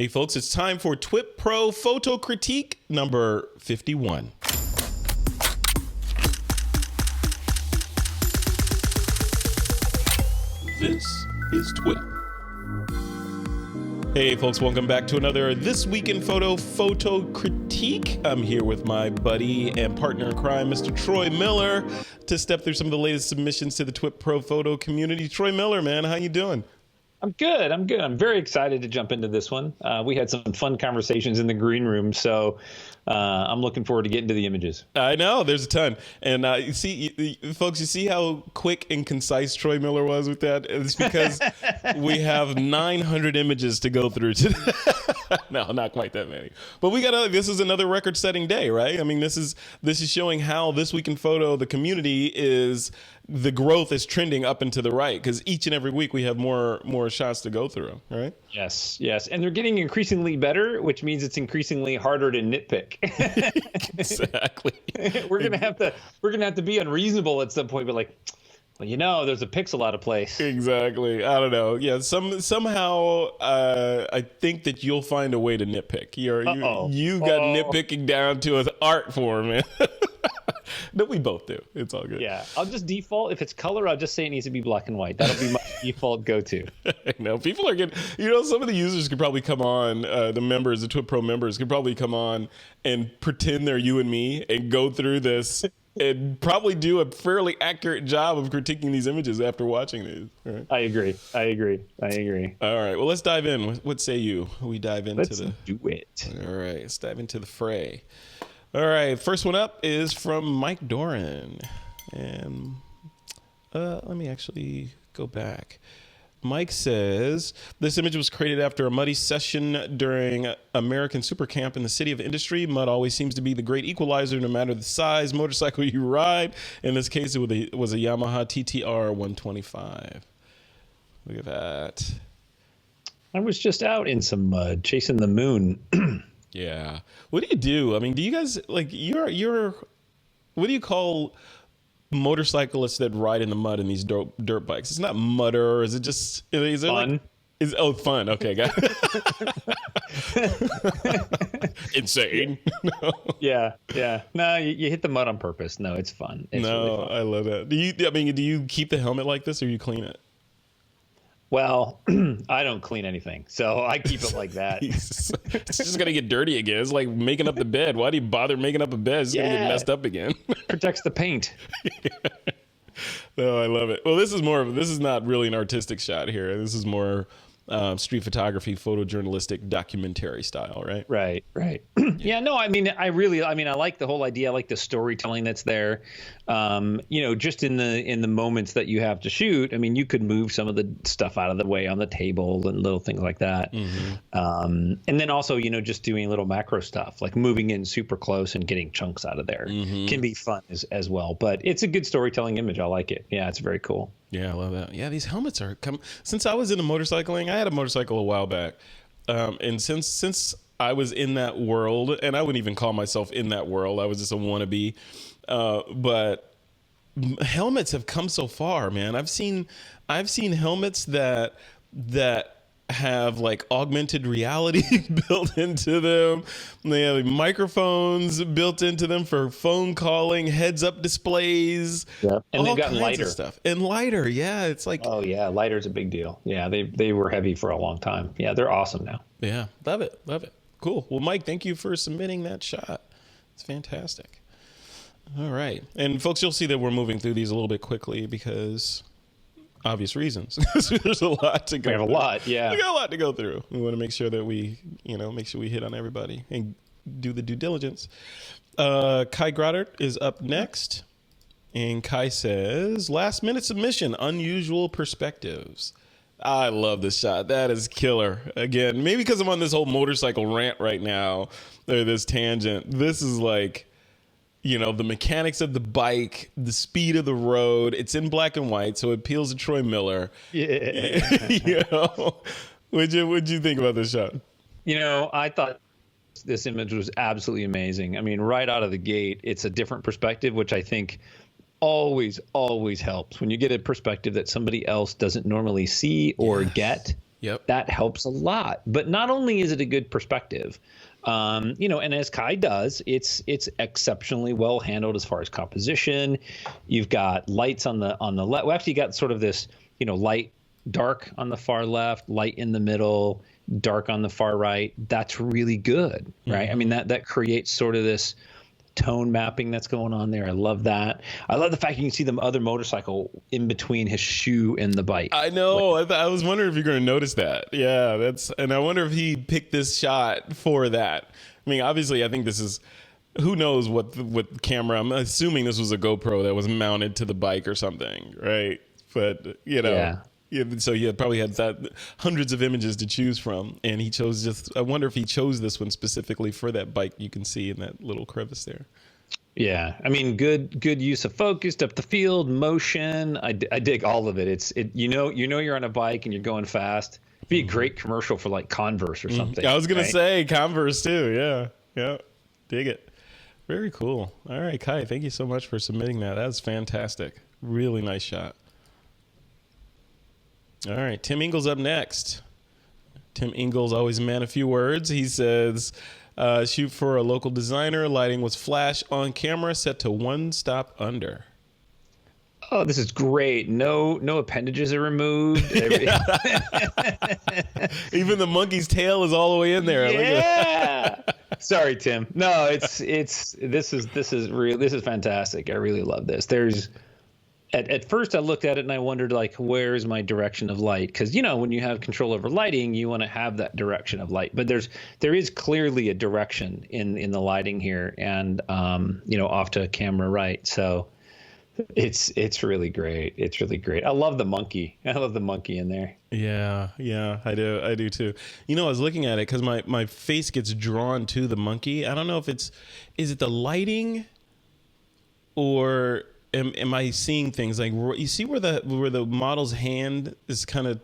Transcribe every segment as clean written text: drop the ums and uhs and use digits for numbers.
Hey folks, it's time for TWiP PRO Photo Critique number 51. This is TWiP. Hey folks, welcome back to another This Week in Photo Critique. I'm here with my buddy and partner in crime, Mr. Troy Miller, to step through some of the latest submissions to the TWiP PRO Photo community. Troy Miller, man, how you doing? I'm good. I'm very excited to jump into this one. We had some fun conversations in the green room, so I'm looking forward to getting to the images. I know, there's a ton. And you see, folks, you see how quick and concise Troy Miller was with that? It's because we have 900 images to go through today. No, not quite that many. But we got this is another record-setting day, right? I mean, this is showing how This Week in Photo, the community the growth is trending up and to the right, because each and every week we have more shots to go through, right? Yes. And they're getting increasingly better, which means it's increasingly harder to nitpick. Exactly. We're gonna have to be unreasonable at some point, but like, well, there's a pixel out of place. Exactly. I don't know. Yeah. Somehow, I think that you'll find a way to nitpick. You got nitpicking down to an art form, man. No, we both do. It's all good. Yeah. I'll just default. If it's color, I'll just say it needs to be black and white. That'll be my default go-to. No, people are getting, some of the users could probably come on, the TWiP PRO members could probably come on and pretend they're you and me and go through this and probably do a fairly accurate job of critiquing these images after watching these. Right? I agree. All right. Well, let's dive in. What say you? We dive into Let's do it. All right. Let's dive into the fray. All right, first one up is from Mike Doran, and let me actually go back. Mike says, this image was created after a muddy session during American Super Camp in the City of Industry. Mud always seems to be the great equalizer no matter the size motorcycle you ride. In this case, it was a Yamaha TTR 125. Look at that. I was just out in some mud chasing the moon. Yeah. What do you do? I mean, do you guys what do you call motorcyclists that ride in the mud in these dirt bikes? It's not mudder. Is it just, is it fun? Fun. Okay, got it. Insane. No. Yeah. No, you hit the mud on purpose. No, it's fun. It's really fun. I love that. Do you keep the helmet like this or you clean it? Well, I don't clean anything, so I keep it like that. It's just going to get dirty again. It's like making up the bed. Why do you bother making up a bed? It's going to get messed up again. Protects the paint. No, I love it. Well, this is not really an artistic shot here. This is more street photography, photojournalistic, documentary style, right? Right. Yeah, no, I like the whole idea. I like the storytelling that's there. Just in the moments that you have to shoot, I mean, you could move some of the stuff out of the way on the table and little things like that. Mm-hmm. And then also, just doing little macro stuff, like moving in super close and getting chunks out of there can be fun as well. But it's a good storytelling image. I like it. Yeah, it's very cool. Yeah, I love that. Yeah, these helmets are since I was into motorcycling, I had a motorcycle a while back. And since I was in that world, and I wouldn't even call myself in that world, I was just a wannabe. But helmets have come so far, man. I've seen helmets that have like augmented reality built into them. They have microphones built into them for phone calling, heads up displays. Yeah. And they've gotten lighter stuff. And lighter, yeah. It's like, oh yeah, lighter's a big deal. Yeah, they were heavy for a long time. Yeah, they're awesome now. Yeah, love it. Cool. Well, Mike, thank you for submitting that shot. It's fantastic. All right. And folks, you'll see that we're moving through these a little bit quickly because obvious reasons. There's a lot to go through. We got a lot to go through. We want to make sure that we hit on everybody and do the due diligence. Kai Groddard is up next. And Kai says, last minute submission, unusual perspectives. I love this shot. That is killer. Again, maybe because I'm on this whole motorcycle rant right now, or this tangent. This is like, the mechanics of the bike, the speed of the road. It's in black and white, so it appeals to Troy Miller. Yeah. What'd you think about this shot? I thought this image was absolutely amazing. I mean, right out of the gate, it's a different perspective, which I think always helps when you get a perspective that somebody else doesn't normally see or get. Yep. That helps a lot. But not only is it a good perspective, and as Kai does, it's exceptionally well handled as far as composition. You've got lights on the left. Well, actually, you got sort of this, light, dark on the far left, light in the middle, dark on the far right. That's really good, right? I mean, that creates sort of this tone mapping that's going on there. I love that. I love the fact you can see the other motorcycle in between his shoe and the bike. I know. I was wondering if you're going to notice that. Yeah, and I wonder if he picked this shot for that. I mean, obviously, I think this is, who knows what camera. I'm assuming this was a GoPro that was mounted to the bike or something, right? But yeah. So he probably had hundreds of images to choose from, and he chose I wonder if he chose this one specifically for that bike. You can see in that little crevice there. Yeah, I mean, good use of focus, depth of field, motion. I dig all of it. You're on a bike and you're going fast. It'd be a great commercial for like Converse or something. I was gonna say Converse too. Yeah, dig it. Very cool. All right, Kai, thank you so much for submitting that. That's fantastic. Really nice shot. All right, Tim Ingles up next. Tim Ingles, always a man of few words. He says, shoot for a local designer. Lighting was flash on camera, set to 1 stop under. Oh, this is great. No appendages are removed. Even the monkey's tail is all the way in there. Yeah. Sorry, Tim. No, this is fantastic. I really love this. At first I looked at it and I wondered, like, where's my direction of light? Because, when you have control over lighting, you want to have that direction of light. But there is clearly a direction in the lighting here, and off to camera right. So it's really great. It's really great. I love the monkey. I love the monkey in there. Yeah, I do too. I was looking at it because my face gets drawn to the monkey. I don't know if is it the lighting, or am I seeing things like, you see where the model's hand is kind of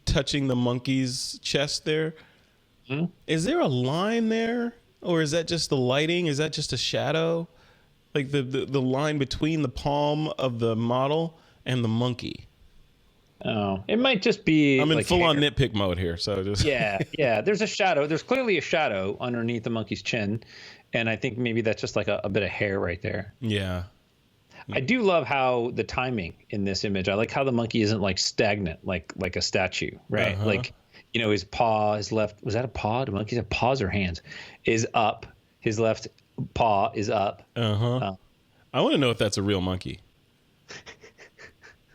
touching the monkey's chest there? Mm-hmm. Is there a line there, or is that just the lighting? Is that just a shadow? Like the line between the palm of the model and the monkey. Oh, it might just be. I'm in like full on nitpick mode here, so just yeah. There's a shadow. There's clearly a shadow underneath the monkey's chin, and I think maybe that's just like a bit of hair right there. Yeah. I do love how the timing in this image. I like how the monkey isn't like stagnant, like a statue, right? Uh-huh. Like, his paw, his left, was that a paw? Do monkeys have paws or hands? Is up. His left paw is up. Uh-huh. I want to know if that's a real monkey.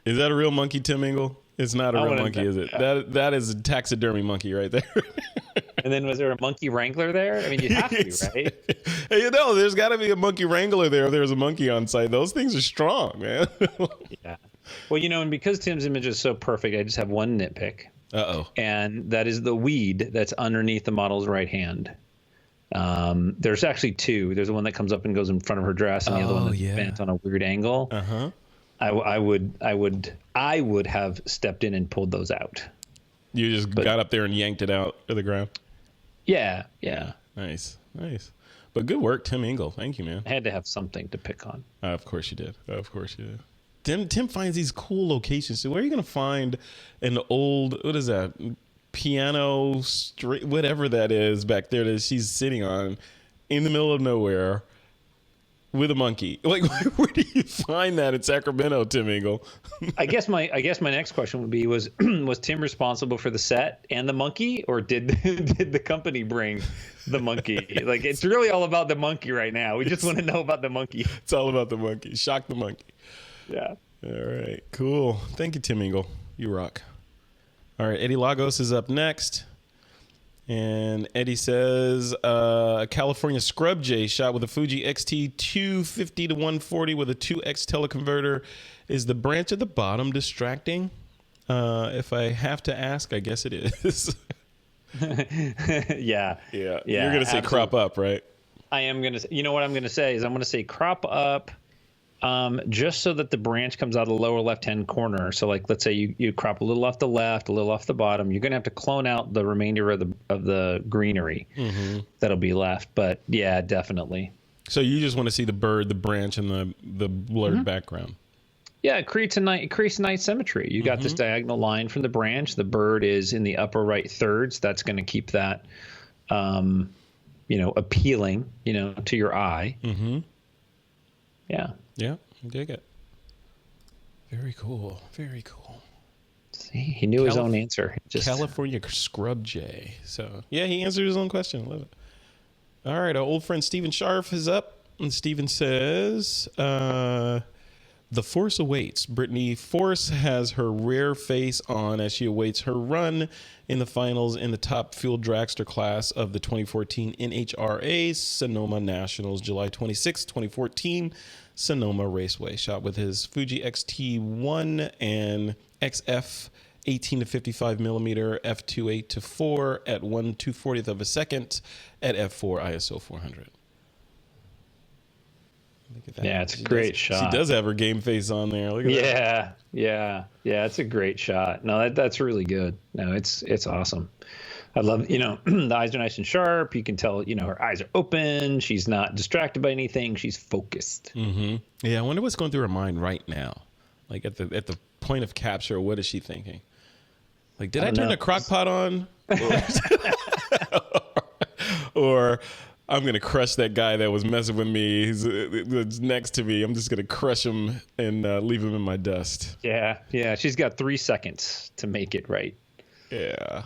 Is that a real monkey, Tim Ingle? It's not a real monkey, is it? That is a taxidermy monkey right there. And then was there a monkey wrangler there? I mean, you'd have to, right? Hey, there's got to be a monkey wrangler there if there's a monkey on site. Those things are strong, man. Yeah. Well, and because Tim's image is so perfect, I just have one nitpick. Uh-oh. And that is the weed that's underneath the model's right hand. There's actually two. There's the one that comes up and goes in front of her dress, and the other one that's bent on a weird angle. Uh-huh. I would have stepped in and pulled those out. You just got up there and yanked it out of the ground. Yeah. Nice. But good work, Tim Ingle. Thank you, man. I had to have something to pick on. Of course you did. Tim finds these cool locations. So where are you going to find an old, what is that, piano, whatever that is back there that she's sitting on in the middle of nowhere with a monkey? Like, where do you find that in Sacramento, Tim Ingle? I guess my next question would be, was Tim responsible for the set and the monkey, or did the company bring the monkey? Like, it's really all about the monkey right now. We just want to know about the monkey. It's all about the monkey. Shock the monkey. Yeah. All right. Cool. Thank you, Tim Ingle. You rock. All right. Eddie Lagos is up next. And Eddie says, California Scrub J shot with a Fuji XT 250 to 140 with a 2X teleconverter. Is the branch at the bottom distracting? If I have to ask, I guess it is. Yeah. You're going to say crop up, right? I am going to say, what I'm going to say is I'm going to say crop up, just so that the branch comes out of the lower left-hand corner. So, like, let's say you crop a little off the left, a little off the bottom. You're going to have to clone out the remainder of the greenery that'll be left. But, yeah, definitely. So you just want to see the bird, the branch, and the blurred background. Yeah, it creates nice symmetry. You got this diagonal line from the branch. The bird is in the upper right thirds. That's going to keep that, appealing, to your eye. Mm-hmm. Yeah. Yeah, I dig it. Very cool. Very cool. See, he knew his own answer. California scrub jay. So, yeah, he answered his own question. I love it. All right, our old friend Stephen Scharf is up. And Stephen says, The Force awaits. Brittany Force has her rare face on as she awaits her run in the finals in the top fuel dragster class of the 2014 NHRA Sonoma Nationals, July 26, 2014, Sonoma Raceway. Shot with his Fuji X-T1 and XF 18 to 55 millimeter f2.8 to 4 at 1/240th of a second at f4 ISO 400. Look at that. Yeah, it's a great shot. She does have her game face on there. Look at that. Yeah. It's a great shot. No, that's really good. No, it's awesome. I love, the eyes are nice and sharp. You can tell, her eyes are open. She's not distracted by anything. She's focused. Mm-hmm. Yeah, I wonder what's going through her mind right now. Like at the point of capture, what is she thinking? Like, did I turn the crock pot on? Or I'm going to crush that guy that was messing with me. He's next to me. I'm just going to crush him and leave him in my dust. Yeah. She's got 3 seconds to make it right. Yeah.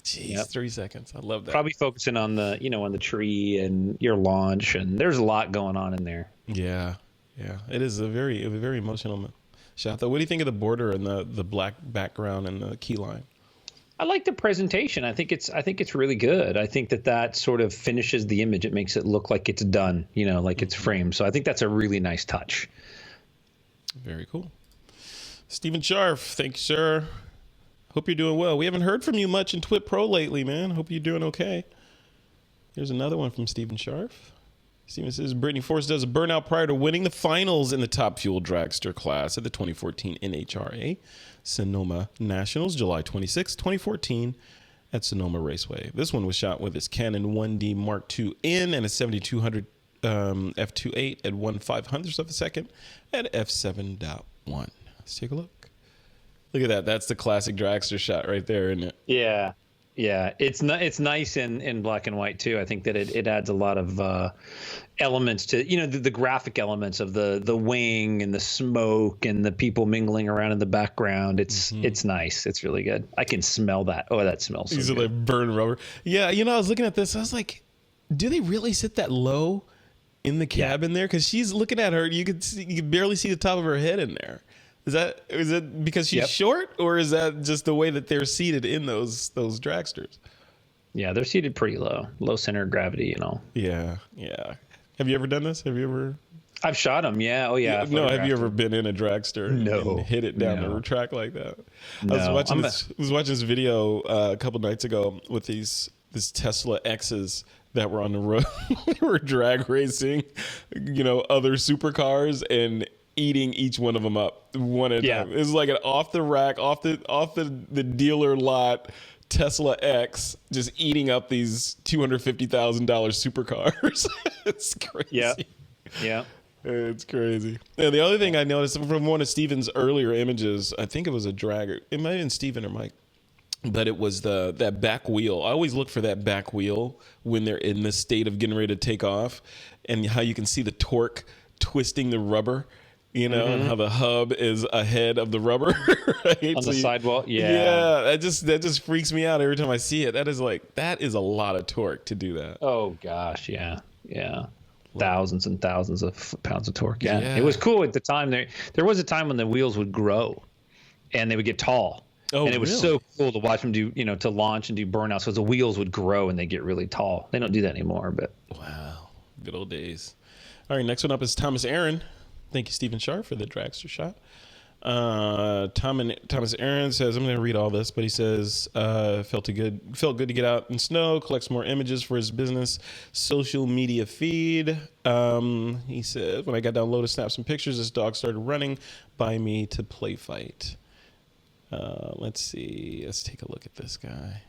Geez, 3 seconds. I love that. Probably focusing on the, on the tree and your launch. And there's a lot going on in there. Yeah. It is a very emotional shot, though. What do you think of the border and the black background and the key line? I like the presentation. I think it's really good. I think that sort of finishes the image. It makes it look like it's done, like it's framed. So I think that's a really nice touch. Very cool. Stephen Scharf, thank you, sir. Hope you're doing well. We haven't heard from you much in TWiP Pro lately, man. Hope you're doing okay. Here's another one from Stephen Scharf. Stephen says, Brittany Force does a burnout prior to winning the finals in the top fuel dragster class at the 2014 NHRA Sonoma Nationals, July 26, 2014, at Sonoma Raceway. This one was shot with his Canon 1D Mark II-N and a 7200 f2.8 at 1/500th of a second at f7.1. Let's take a look. Look at that. That's the classic dragster shot right there, isn't it? Yeah. It's nice in black and white too. I think that it adds a lot of elements to the graphic elements of the wing and the smoke and the people mingling around in the background. It's nice. It's really good. I can smell that. Oh, that smells so These good. are like burn rubber. Yeah, I was looking at this. I was like, do they really sit that low in the cabin there? Because she's looking at her. You could barely see the top of her head in there. Is it because she's short, or is that just the way that they're seated in those dragsters? Yeah, they're seated pretty low center of gravity, Yeah. Have you ever done this? I've shot them. Yeah. Oh yeah. No. Have you ever been in a dragster and hit it down the track like that? No. I was watching this video a couple nights ago with these Tesla X's that were on the road. They were drag racing, other supercars and eating each one of them up one at a time. It was like an off the rack, off the dealer lot Tesla X, just eating up these $250,000 supercars. It's crazy. Yeah. It's crazy. And the other thing I noticed from one of Steven's earlier images, I think it was a dragger. It might have been Steven or Mike, but it was that back wheel. I always look for that back wheel when they're in this state of getting ready to take off, and how you can see the torque twisting the rubber. And how the hub is ahead of the rubber, right? On the sidewall. Yeah. That just freaks me out every time I see it. That is a lot of torque to do that. Oh gosh, yeah. Thousands and thousands of pounds of torque. Yeah. It was cool at the time. There was a time when the wheels would grow and they would get tall. Oh, and it was so cool to watch them do, to launch and do burnouts. So the wheels would grow and they get really tall. They don't do that anymore, but wow. Good old days. All right, next one up is Thomas Aaron. Thank you, Stephen Scharf, for the dragster shot. Thomas Aaron says, I'm going to read all this, but he says, felt good to get out in snow, collect some more images for his business social media feed. He said, when I got down low to snap some pictures, this dog started running by me to play fight. Let's see. Let's take a look at this guy.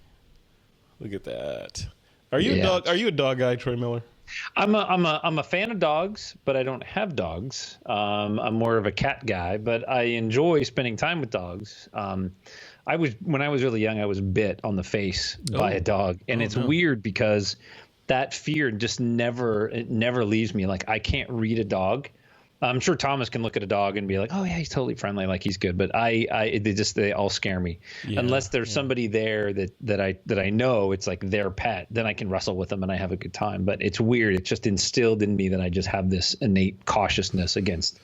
Look at that. Are you a dog guy, Troy Miller? I'm a fan of dogs, but I don't have dogs. I'm more of a cat guy, but I enjoy spending time with dogs. When I was really young, I was bit on the face by a dog, and it's weird because that fear just never leaves me. Like, I can't read a dog. I'm sure Thomas can look at a dog and be like, "Oh yeah, he's totally friendly, like he's good." But they all scare me. Unless there's somebody there that I know it's like their pet, then I can wrestle with them and I have a good time. But it's weird. It's just instilled in me that I just have this innate cautiousness against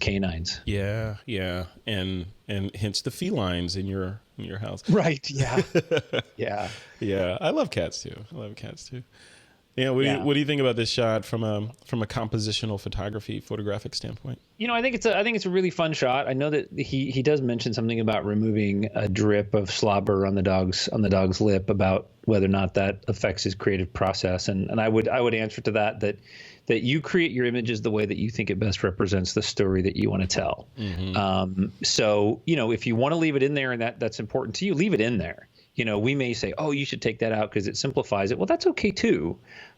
canines. Yeah, and hence the felines in your house. Right. Yeah. Yeah. I love cats too. Yeah, what do you think about this shot from a compositional photographic standpoint? I think it's a really fun shot. I know that he does mention something about removing a drip of slobber on the dog's lip, about whether or not that affects his creative process. And I would answer to that you create your images the way that you think it best represents the story that you want to tell. So if you want to leave it in there and that's important to you, leave it in there. We may say, oh, you should take that out because it simplifies it. Well, that's okay too.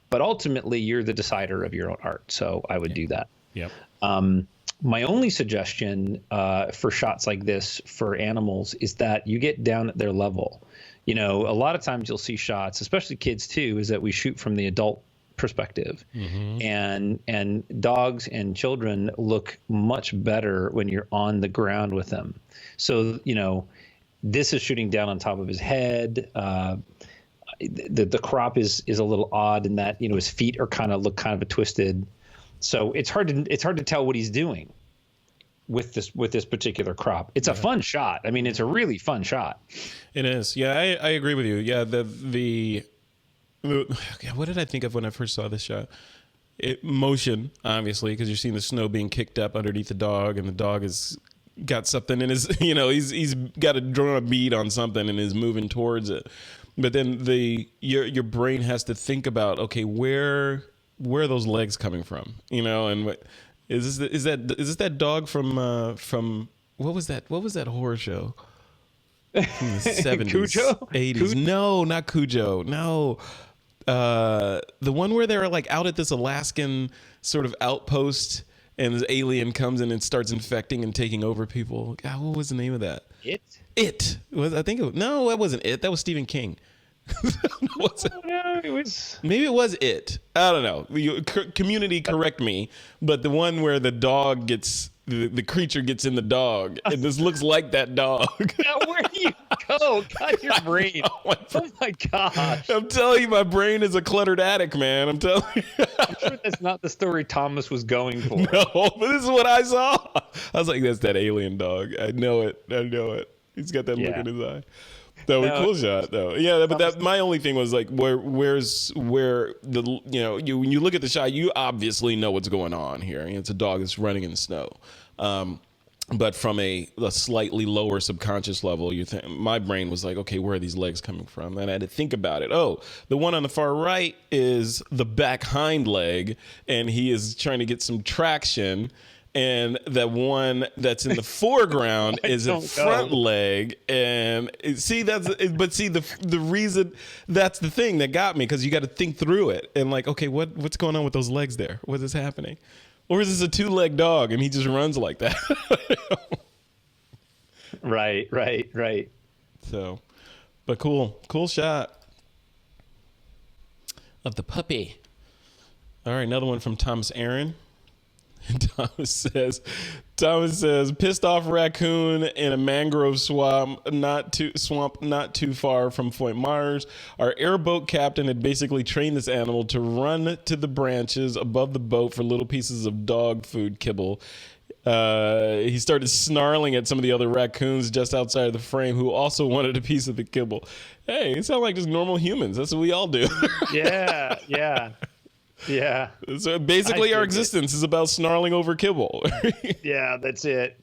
But ultimately, you're the decider of your own art. So I would do that. Yep. My only suggestion for shots like this for animals is that you get down at their level. A lot of times you'll see shots, especially kids too, is that we shoot from the adult perspective. And dogs and children look much better when you're on the ground with them. So, this is shooting down on top of his head. The crop is a little odd in that his feet look kind of twisted. So it's hard to tell what he's doing with this particular crop. It's a fun shot. I mean, it's a really fun shot. It is. Yeah, I agree with you. Yeah, what did I think of when I first saw this shot? Motion, obviously, because you're seeing the snow being kicked up underneath the dog, and the dog is got something in his, he's got a drawn a bead on something and is moving towards it. But then your brain has to think about, okay, where are those legs coming from? And what is this that dog from what was that horror show from the 70s, Cujo? 80s? No, not Cujo. No. The one where they're like out at this Alaskan sort of outpost, and this alien comes in and starts infecting and taking over people. God, what was the name of that? It was. No, that wasn't it. That was Stephen King. No, it was. Maybe it was it. I don't know. Community, correct me. But the one where the dog gets the creature gets in the dog, and this looks like that dog. Now, where do you go? God, your brain. Oh my gosh. I'm telling you, my brain is a cluttered attic, man. I'm telling you. I'm sure that's not the story Thomas was going for. No, but this is what I saw. I was like, that's that alien dog. I know it. He's got that look in his eye. That was a cool shot, though. Yeah, but my only thing was like, where the when you look at the shot, you obviously know what's going on here. It's a dog that's running in the snow. But from a slightly lower subconscious level, my brain was like, okay, where are these legs coming from? And I had to think about it. Oh, the one on the far right is the back hind leg, and he is trying to get some traction. And the one that's in the foreground is a front leg, and the reason, that's the thing that got me, because you got to think through it and like, okay, what's going on with those legs there? What is happening? Or is this a 2-leg dog and he just runs like that? Right. So, but cool shot of the puppy. All right, another one from Thomas Aaron. Thomas says, pissed off raccoon in a mangrove swamp not too far from Fort Myers. Our airboat captain had basically trained this animal to run to the branches above the boat for little pieces of dog food kibble. He started snarling at some of the other raccoons just outside of the frame, who also wanted a piece of the kibble. Hey, it sounds like just normal humans. That's what we all do. Yeah. So basically our existence is about snarling over kibble. Yeah, that's it.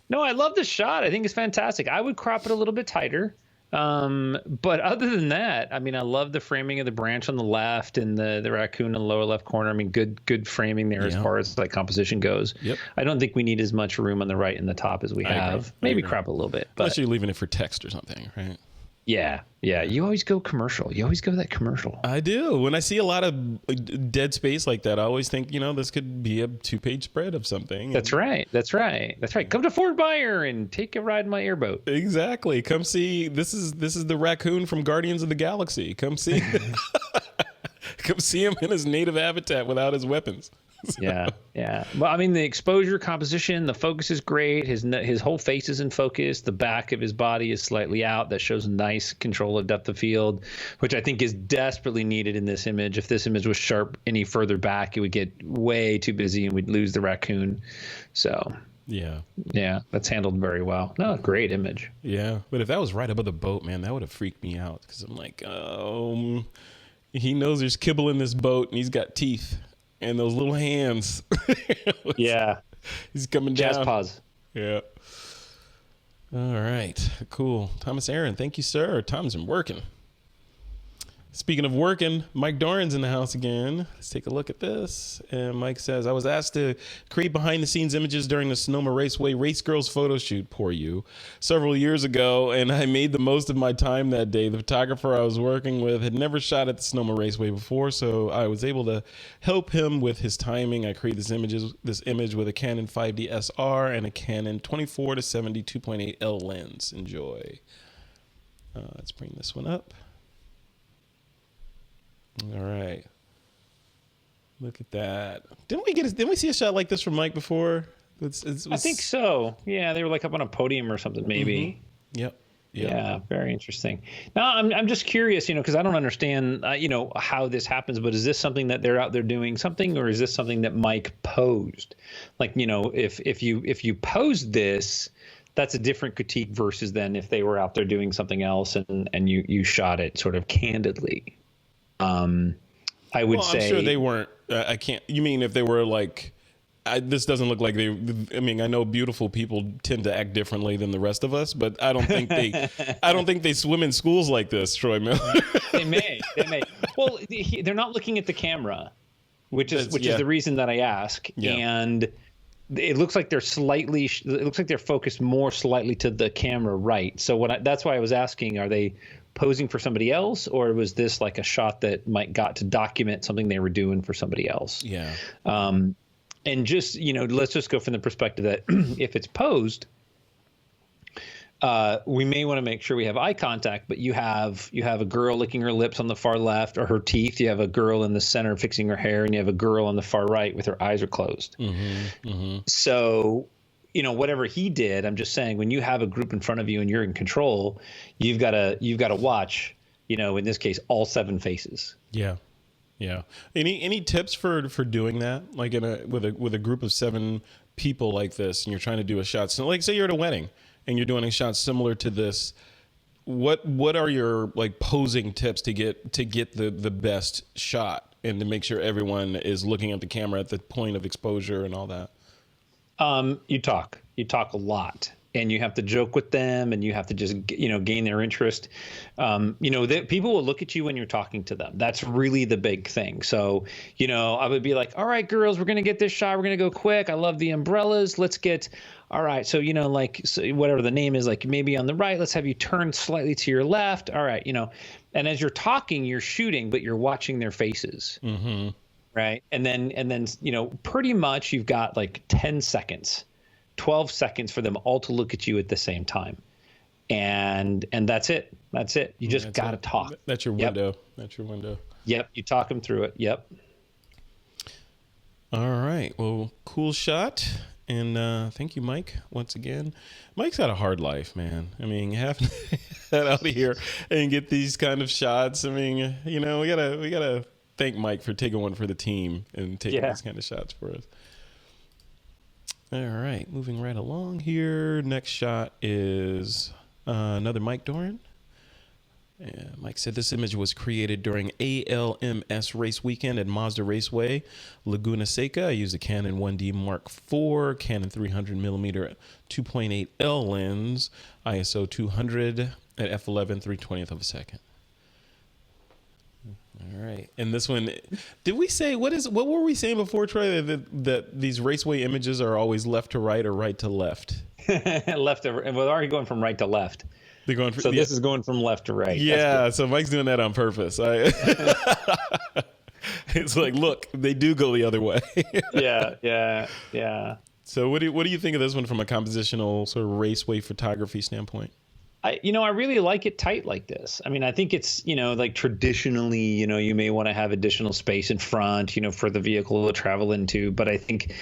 No, I love the shot. I think it's fantastic. I would crop it a little bit tighter. But other than that, I mean, I love the framing of the branch on the left and the raccoon in the lower left corner. I mean, good framing there as far as like composition goes. Yep. I don't think we need as much room on the right and the top as we have. Maybe crop a little bit. But unless you're leaving it for text or something, right? Yeah. Yeah. You always go commercial. You always go that commercial. I do. When I see a lot of dead space like that, I always think, this could be a 2-page spread of something. That's right. That's right. That's right. Come to Fort Myer and take a ride in my airboat. Exactly. Come see. This is the raccoon from Guardians of the Galaxy. Come see. Come see him in his native habitat without his weapons. Yeah, yeah. Well, I mean, the exposure composition, the focus is great. His whole face is in focus. The back of his body is slightly out. That shows nice control of depth of field, which I think is desperately needed in this image. If this image was sharp any further back, it would get way too busy and we'd lose the raccoon. So yeah, that's handled very well. No, great image. Yeah, but if that was right above the boat, man, that would have freaked me out because I'm like, he knows there's kibble in this boat and he's got teeth. And those little hands. Yeah. He's coming down. Jazz paws. Yeah. All right. Cool. Thomas Aaron, thank you, sir. Tom's been working. Speaking of working, Mike Doran's in the house again. Let's take a look at this. And Mike says, I was asked to create behind-the-scenes images during the Sonoma Raceway Race Girls photo shoot, poor you, several years ago, and I made the most of my time that day. The photographer I was working with had never shot at the Sonoma Raceway before, so I was able to help him with his timing. I created this image with a Canon 5D SR and a Canon 24 to 70 2.8 L lens. Enjoy. Let's bring this one up. All right. Look at that. Didn't we see a shot like this from Mike before? I think so. Yeah, they were like up on a podium or something, maybe. Mm-hmm. Yep. Yeah, very interesting. Now, I'm just curious, because I don't understand, how this happens. But is this something that they're out there doing something, or is this something that Mike posed? Like, if you posed this, that's a different critique versus then if they were out there doing something else and you shot it sort of candidly. I would say. I'm sure they weren't. I can't. You mean if they were like, this doesn't look like they. I mean, I know beautiful people tend to act differently than the rest of us, but I don't think they. I don't think they swim in schools like this, Troy Miller. They may. Well, they're not looking at the camera, which is the reason that I ask. Yeah. And it looks like they're focused more slightly to the camera right. So that's why I was asking, are they posing for somebody else, or was this like a shot that Mike got to document something they were doing for somebody else? Yeah. And just, let's just go from the perspective that if it's posed, we may want to make sure we have eye contact, but you have a girl licking her lips on the far left, or her teeth. You have a girl in the center fixing her hair, and you have a girl on the far right with her eyes are closed. Mm-hmm, mm-hmm. So, whatever he did, I'm just saying, when you have a group in front of you and you're in control, you've got to watch, in this case, all 7 faces. Yeah. Yeah. Any tips for doing that? Like with a group of 7 people like this, and you're trying to do a shot. So like, say you're at a wedding and you're doing a shot similar to this. What are your like posing tips to get the best shot and to make sure everyone is looking at the camera at the point of exposure and all that? You talk a lot, and you have to joke with them, and you have to just, gain their interest. People will look at you when you're talking to them. That's really the big thing. So, I would be like, all right, girls, we're going to get this shot. We're going to go quick. I love the umbrellas. Let's get, all right. So, so whatever the name is, like maybe on the right, let's have you turn slightly to your left. All right. And as you're talking, you're shooting, but you're watching their faces. Mm-hmm. Right. And then, pretty much you've got like 10 seconds, 12 seconds for them all to look at you at the same time. And that's it. That's it. You just got to talk. That's your window. Yep. That's your window. Yep. You talk them through it. Yep. All right. Well, cool shot. And thank you, Mike, once again. Mike's had a hard life, man. I mean, having to head out of here and get these kind of shots. I mean, we gotta thank Mike for taking one for the team and taking these kind of shots for us. All right, moving right along here. Next shot is another Mike Doran. Yeah, Mike said this image was created during ALMS race weekend at Mazda Raceway, Laguna Seca. I used a Canon 1D Mark IV, Canon 300mm 2.8 L lens, ISO 200 at f11 3/20th of a second. All right, and this one, did we say what were we saying before, Troy? That these raceway images are always left to right or right to left? Left to, and we're already going from right to left. They're going for, So this is going from left to right. Yeah, so Mike's doing that on purpose. It's like, look, they do go the other way. Yeah. So what do you think of this one from a compositional sort of raceway photography standpoint? I really like it tight like this. I mean, I think it's, like traditionally, you may want to have additional space in front, for the vehicle to travel into. But I think,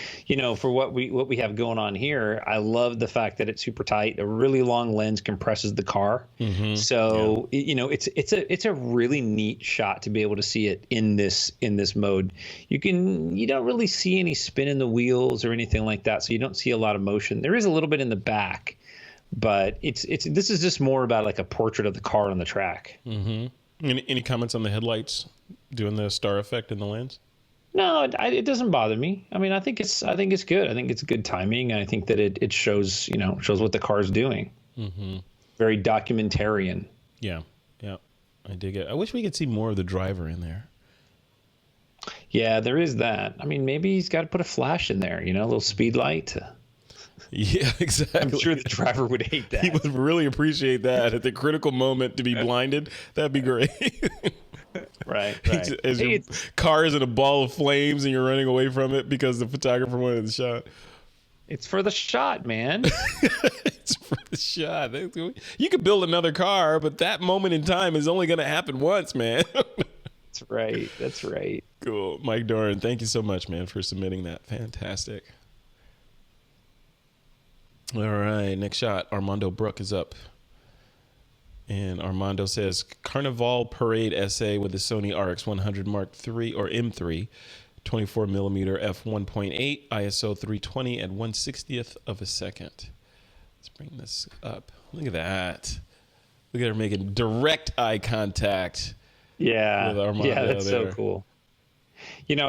for what we have going on here, I love the fact that it's super tight. A really long lens compresses the car. So, it's a really neat shot to be able to see it in this mode. You don't really see any spin in the wheels or anything like that. So you don't see a lot of motion. There is a little bit in the back. But this is just more about like a portrait of the car on the track. Any comments on the headlights doing the star effect in the lens? No, it doesn't bother me. I mean, I think it's good. I think it's good timing. I think that it shows what the car's doing. Very documentarian. Yeah, I dig it. I wish we could see more of the driver in there. Yeah, there is that. I mean, maybe he's got to put a flash in there. A little speed light. Yeah, exactly. I'm sure the driver would hate that. He would really appreciate that at the critical moment to be blinded. That'd be great. Right. As your car is in a ball of flames and you're running away from it because the photographer wanted the shot. It's for the shot, man. It's for the shot. You could build another car, but that moment in time is only going to happen once, man. That's right. Cool. Mike Doran, thank you so much, man, for submitting that. Fantastic. All right, next shot. Armando Brook is up. And Armando says, Carnival Parade essay with the Sony RX100 Mark III or M3, 24 millimeter f1.8, ISO 320 at 1/60th of a second. Let's bring this up. Look at that. Look at her making direct eye contact. Yeah, with Armando that's there. so cool.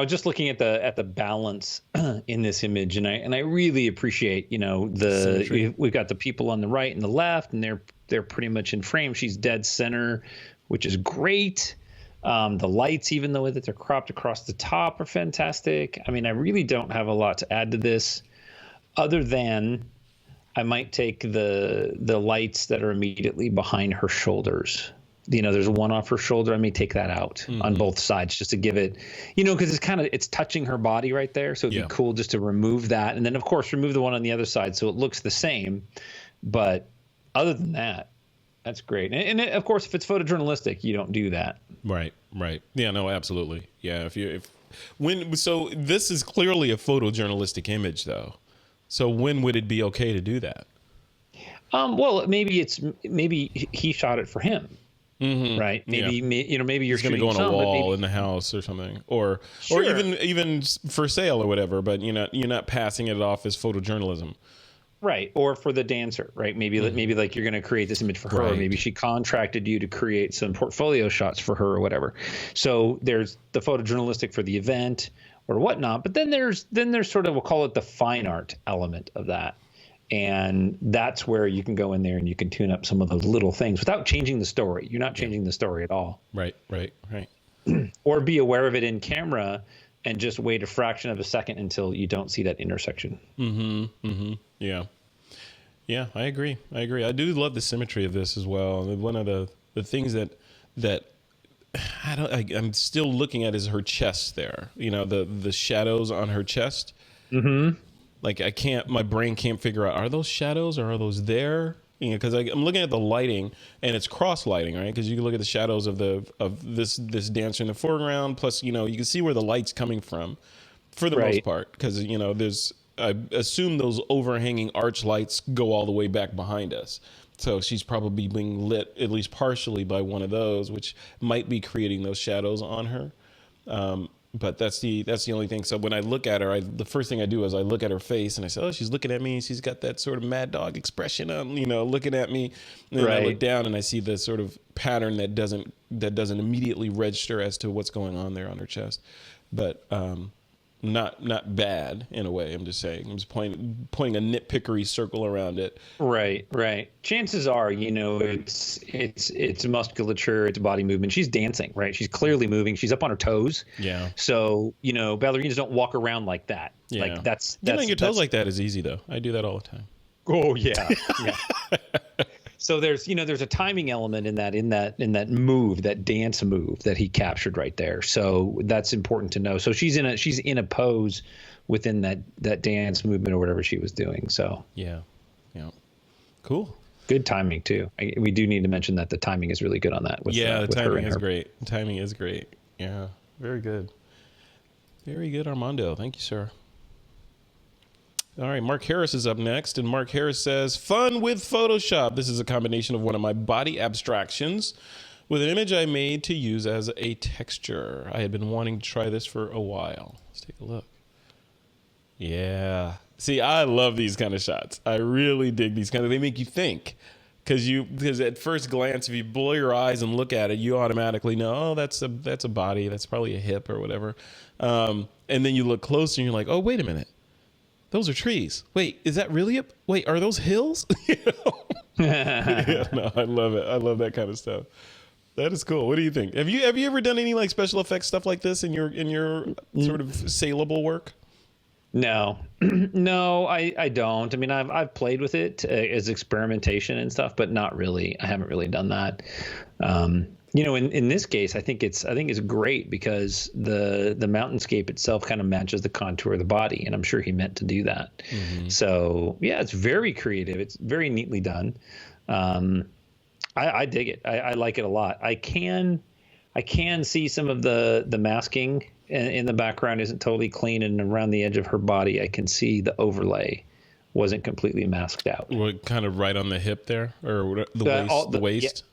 Just looking at the balance in this image, and I really appreciate, we've got the people on the right and the left, and they're pretty much in frame. She's dead center, which is great. The lights, even though that they're cropped across the top, are fantastic. I mean, I really don't have a lot to add to this, other than I might take the lights that are immediately behind her shoulders. There's one off her shoulder. I may take that out on both sides just to give it, because it's touching her body right there. So it'd be cool just to remove that. And then, of course, remove the one on the other side so it looks the same. But other than that, that's great. And of course, if it's photojournalistic, you don't do that. Right. Yeah, no, absolutely. Yeah. So this is clearly a photojournalistic image, though. So when would it be okay to do that? Well, maybe he shot it for him. Right. Maybe maybe you're going to go on a wall in the house or something, or even for sale or whatever. But you're not passing it off as photojournalism. Right. Or for the dancer. Right. Maybe like you're going to create this image for her. Right. Maybe she contracted you to create some portfolio shots for her or whatever. So there's the photojournalistic for the event or whatnot. But then there's sort of, we'll call it the fine art element of that. And that's where you can go in there and you can tune up some of those little things without changing the story. You're not changing the story at all. Right. Or be aware of it in camera and just wait a fraction of a second until you don't see that intersection. Yeah, I agree. I do love the symmetry of this as well. One of the things that I'm still looking at is her chest there. The shadows on her chest. Like my brain can't figure out, are those shadows or are those there? Because I'm looking at the lighting and it's cross lighting, right? Because you can look at the shadows of this dancer in the foreground, plus you can see where the light's coming from, for the most part. Because I assume those overhanging arch lights go all the way back behind us. So she's probably being lit at least partially by one of those, which might be creating those shadows on her. But that's the only thing. So when I look at her, the first thing I do is I look at her face and I say, oh, she's looking at me. She's got that sort of mad dog expression on, looking at me. And then I look down and I see the sort of pattern that doesn't immediately register as to what's going on there on her chest. But not bad in a way. I'm just saying. I'm just pointing a nitpickery circle around it. Right. Chances are, it's musculature, it's body movement. She's dancing, right? She's clearly moving. She's up on her toes. Yeah. So, ballerinas don't walk around like that. Yeah. Like that's getting on your toes like that is easy though. I do that all the time. Oh yeah. So there's a timing element in that move, that dance move that he captured right there. So that's important to know. So she's in a pose within that dance movement or whatever she was doing. So yeah, cool. Good timing too. We do need to mention that the timing is really good on that. The timing is great. The timing is great. Yeah, very good. Very good, Armando. Thank you, sir. All right, Mark Harris is up next, and Mark Harris says, fun with Photoshop. This is a combination of one of my body abstractions with an image I made to use as a texture. I had been wanting to try this for a while. Let's take a look. Yeah. See, I love these kind of shots. I really dig these they make you think. Because at first glance, if you blow your eyes and look at it, you automatically know, oh, that's a body. That's probably a hip or whatever. And then you look closer and you're like, oh, wait a minute. Those are trees. Wait, is that really wait, are those hills? Yeah, no, I love it. I love that kind of stuff. That is cool. What do you think? Have you ever done any special effects stuff like this in your sort of saleable work? No, no, I don't. I mean, I've played with it as experimentation and stuff, but not really. I haven't really done that. In this case, I think it's great because the mountainscape itself kind of matches the contour of the body, and I'm sure he meant to do that. Mm-hmm. So yeah, it's very creative. It's very neatly done. I dig it. I like it a lot. I can see some of the masking in the background isn't totally clean, and around the edge of her body, I can see the overlay wasn't completely masked out. What, kind of right on the hip there, or the waist? Yeah.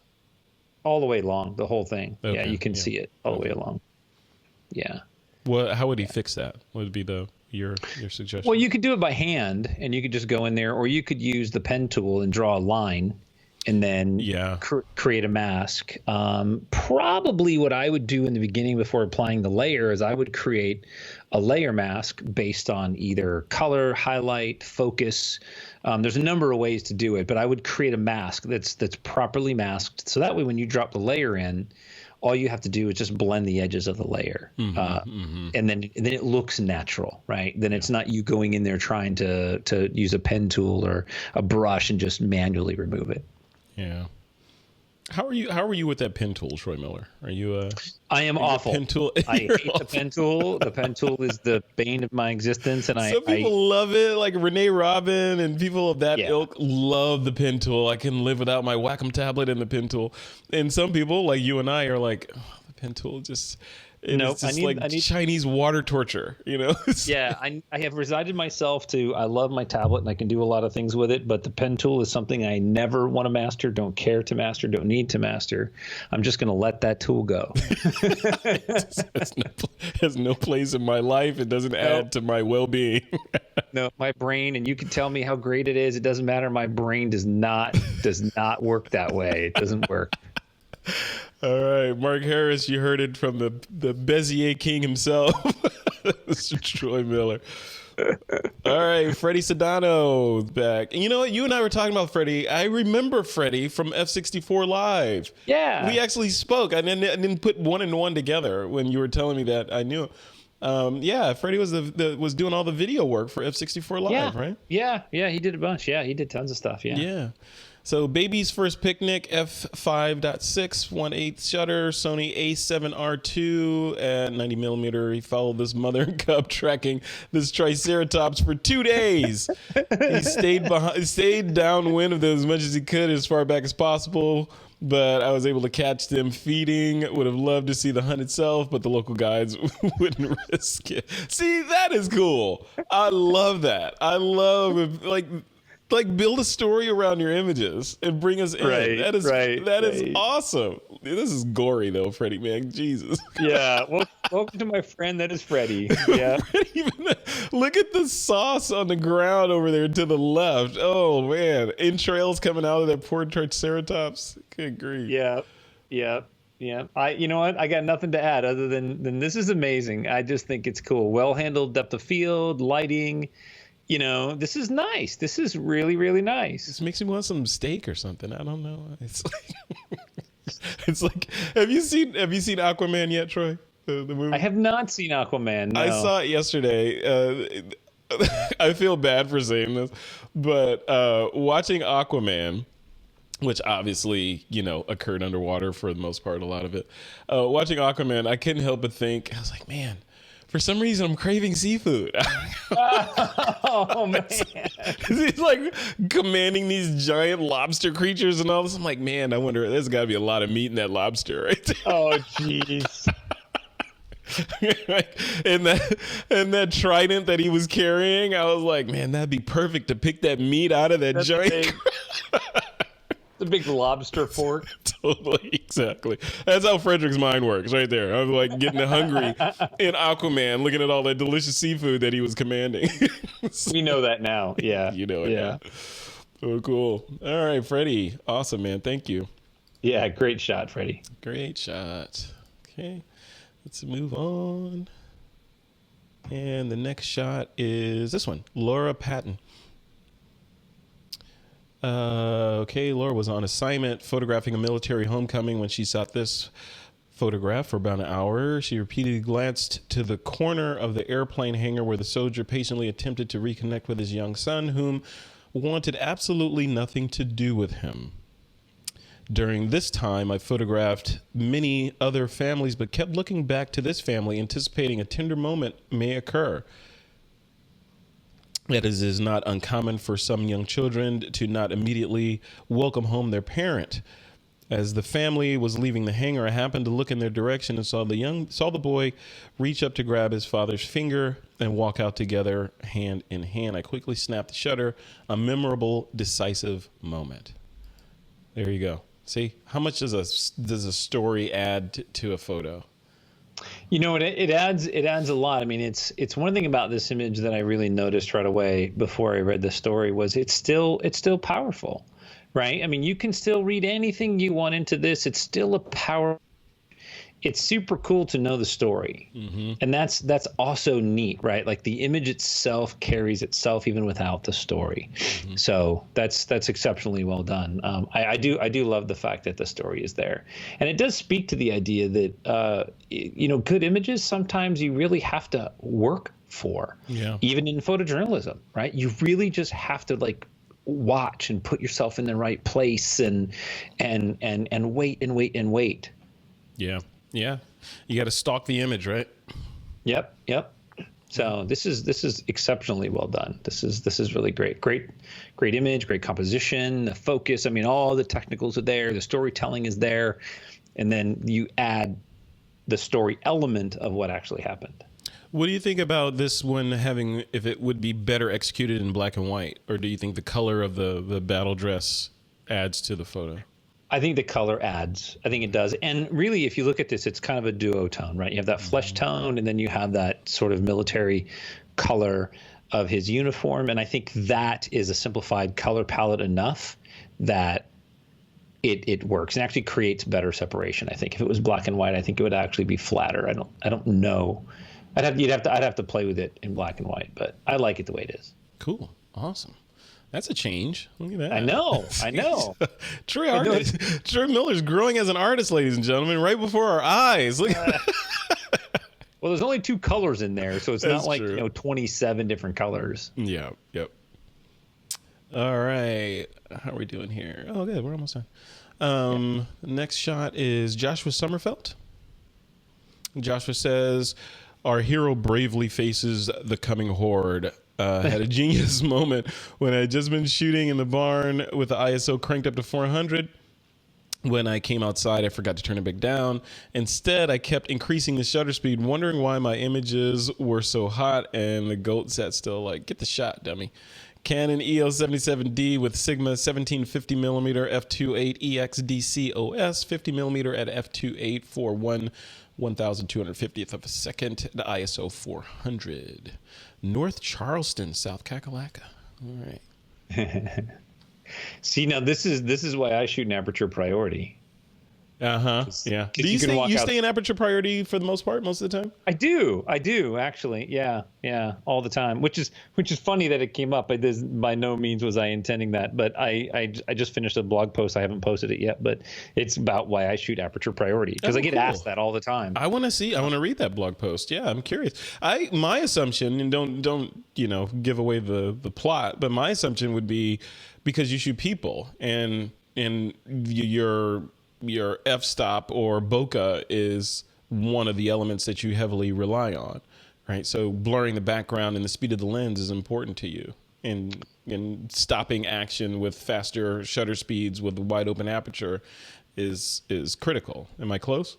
All the way along, the whole thing. Okay. Yeah, you can see it all the way along. Yeah. Well, how would he fix that? What would be your suggestion? Well, you could do it by hand, and you could just go in there, or you could use the pen tool and draw a line, and then create a mask. Probably what I would do in the beginning before applying the layer is I would create a layer mask based on either color, highlight, focus. There's a number of ways to do it, but I would create a mask that's properly masked. So that way, when you drop the layer in, all you have to do is just blend the edges of the layer. And then it looks natural, right? Then it's not you going in there trying to use a pen tool or a brush and just manually remove it. Yeah. How are you with that pen tool, Troy Miller? Are you I am awful. Pen tool? I hate the pen tool. The pen tool is the bane of my existence, and some people love it. Like Renee Robin and people of that ilk love the pen tool. I can live without my Wacom tablet and the pen tool. And some people, like you and I, are like, oh, the pen tool just. It's just Chinese water torture, Yeah, I have resigned myself to, I love my tablet and I can do a lot of things with it, but the pen tool is something I never want to master, don't care to master, don't need to master. I'm just going to let that tool go. It has no place in my life. It doesn't add to my well-being. No, my brain, and you can tell me how great it is. It doesn't matter. My brain does not work that way. It doesn't work. All right, Mark Harris, you heard it from the Bezier King himself, Mr. Troy Miller. All right, Freddie Sedano back. And you know what? You and I were talking about Freddie. I remember Freddie from F64 Live. Yeah. We actually spoke. I didn't put one and one together when you were telling me that. I knew. Freddie was doing all the video work for F64 Live, right? Yeah, he did a bunch. Yeah, he did tons of stuff. Yeah. So Baby's First Picnic, f5.6, 1/8 shutter, Sony a7R2 at 90mm. He followed this mother and cub tracking this Triceratops for 2 days. He stayed downwind of them as much as he could as far back as possible, but I was able to catch them feeding. Would have loved to see the hunt itself, but the local guides wouldn't risk it. See, that is cool. I love that. I love like build a story around your images and bring us in. Right, that is awesome. This is gory though, Freddie, man. Jesus. Yeah. Well, welcome to my friend that is Freddie. Yeah. Look at the sauce on the ground over there to the left. Oh man, entrails coming out of that poor Triceratops. Good grief. Yeah. You know what? I got nothing to add other than this is amazing. I just think it's cool. Well handled depth of field, lighting. This is nice. This is really, really nice. This makes me want some steak or something. I don't know. It's like, have you seen Aquaman yet, Troy? The movie? I have not seen Aquaman. No. I saw it yesterday. I feel bad for saying this, but watching Aquaman, which obviously, occurred underwater for the most part, a lot of it. Watching Aquaman, I couldn't help but think, I was like, man, for some reason I'm craving seafood. Oh man. He's like commanding these giant lobster creatures and all this. I'm like, man, I wonder, there's got to be a lot of meat in that lobster, right? Oh jeez. and that trident that he was carrying, I was like, man, that'd be perfect to pick that meat out of that giant. The big lobster fork. Totally, exactly. That's how Frederick's mind works, right there. I'm like getting hungry in Aquaman, looking at all that delicious seafood that he was commanding. We know that now. Yeah, you know it. Yeah. Now. Oh, cool. All right, Freddie. Awesome, man. Thank you. Yeah, great shot, Freddie. Great shot. Okay, let's move on. And the next shot is this one, Laura Patton. Okay, Laura was on assignment photographing a military homecoming when she shot this photograph for about an hour. She repeatedly glanced to the corner of the airplane hangar where the soldier patiently attempted to reconnect with his young son, whom wanted absolutely nothing to do with him. During this time, I photographed many other families, but kept looking back to this family, anticipating a tender moment may occur. That is not uncommon for some young children to not immediately welcome home their parent. As the family was leaving the hangar, I happened to look in their direction and saw the boy reach up to grab his father's finger and walk out together hand in hand. I quickly snapped the shutter, a memorable, decisive moment. There you go. See, how much does a story add to a photo? It adds a lot. I mean, it's one thing about this image that I really noticed right away before I read the story was it's still powerful, right? I mean, you can still read anything you want into this. It's still a power. It's super cool to know the story. Mm-hmm. And that's also neat, right? Like the image itself carries itself even without the story. Mm-hmm. So that's exceptionally well done. I do love the fact that the story is there. And it does speak to the idea that, good images, sometimes you really have to work for, even in photojournalism, right? You really just have to watch and put yourself in the right place and wait and wait and wait. Yeah. Yeah, you got to stalk the image, right? Yep. So this is exceptionally well done. This is really great image, great composition, the focus. I mean, all the technicals are there, the storytelling is there, and then you add the story element of what actually happened. What do you think about this one having, if it would be better executed in black and white, or do you think the color of the battle dress adds to the photo? I think the color adds. I think it does. And really, if you look at this, it's kind of a duotone, right? You have that flesh tone, and then you have that sort of military color of his uniform. And I think that is a simplified color palette enough that it works and actually creates better separation. I think if it was black and white, I think it would actually be flatter. I don't know. I'd have to play with it in black and white, but I like it the way it is. Cool. Awesome. That's a change. Look at that. I know. Troy Miller's growing as an artist, ladies and gentlemen, right before our eyes. Look at that. Well, there's only 2 colors in there, so it's That's not like true. 27 different colors. Yeah. Yep. All right. How are we doing here? Oh, good. We're almost done. Next shot is Joshua Sommerfeld. Joshua says, "Our hero bravely faces the coming horde. Had a genius moment when I had just been shooting in the barn with the ISO cranked up to 400. When I came outside, I forgot to turn it back down. Instead, I kept increasing the shutter speed, wondering why my images were so hot, and the goat sat still like, get the shot, dummy. Canon EOS 77D with Sigma 1750mm f2.8 EXDC OS, 50mm at f2.8 for 1/1250th of a second, the ISO 400. North Charleston, South Kakalaka. All right. See, now this is why I shoot in aperture priority. Yeah. Do you stay in aperture priority for the most part, most of the time? I do actually. Yeah, all the time. Which is funny that it came up. By no means was I intending that, but I just finished a blog post. I haven't posted it yet, but it's about why I shoot aperture priority because I get asked that all the time. I want to read that blog post. Yeah, I'm curious. My assumption, and don't give away the plot, but my assumption would be because you shoot people and and your f-stop or bokeh is one of the elements that you heavily rely on, right? So blurring the background and the speed of the lens is important to you, and stopping action with faster shutter speeds with a wide open aperture is critical. Am I close?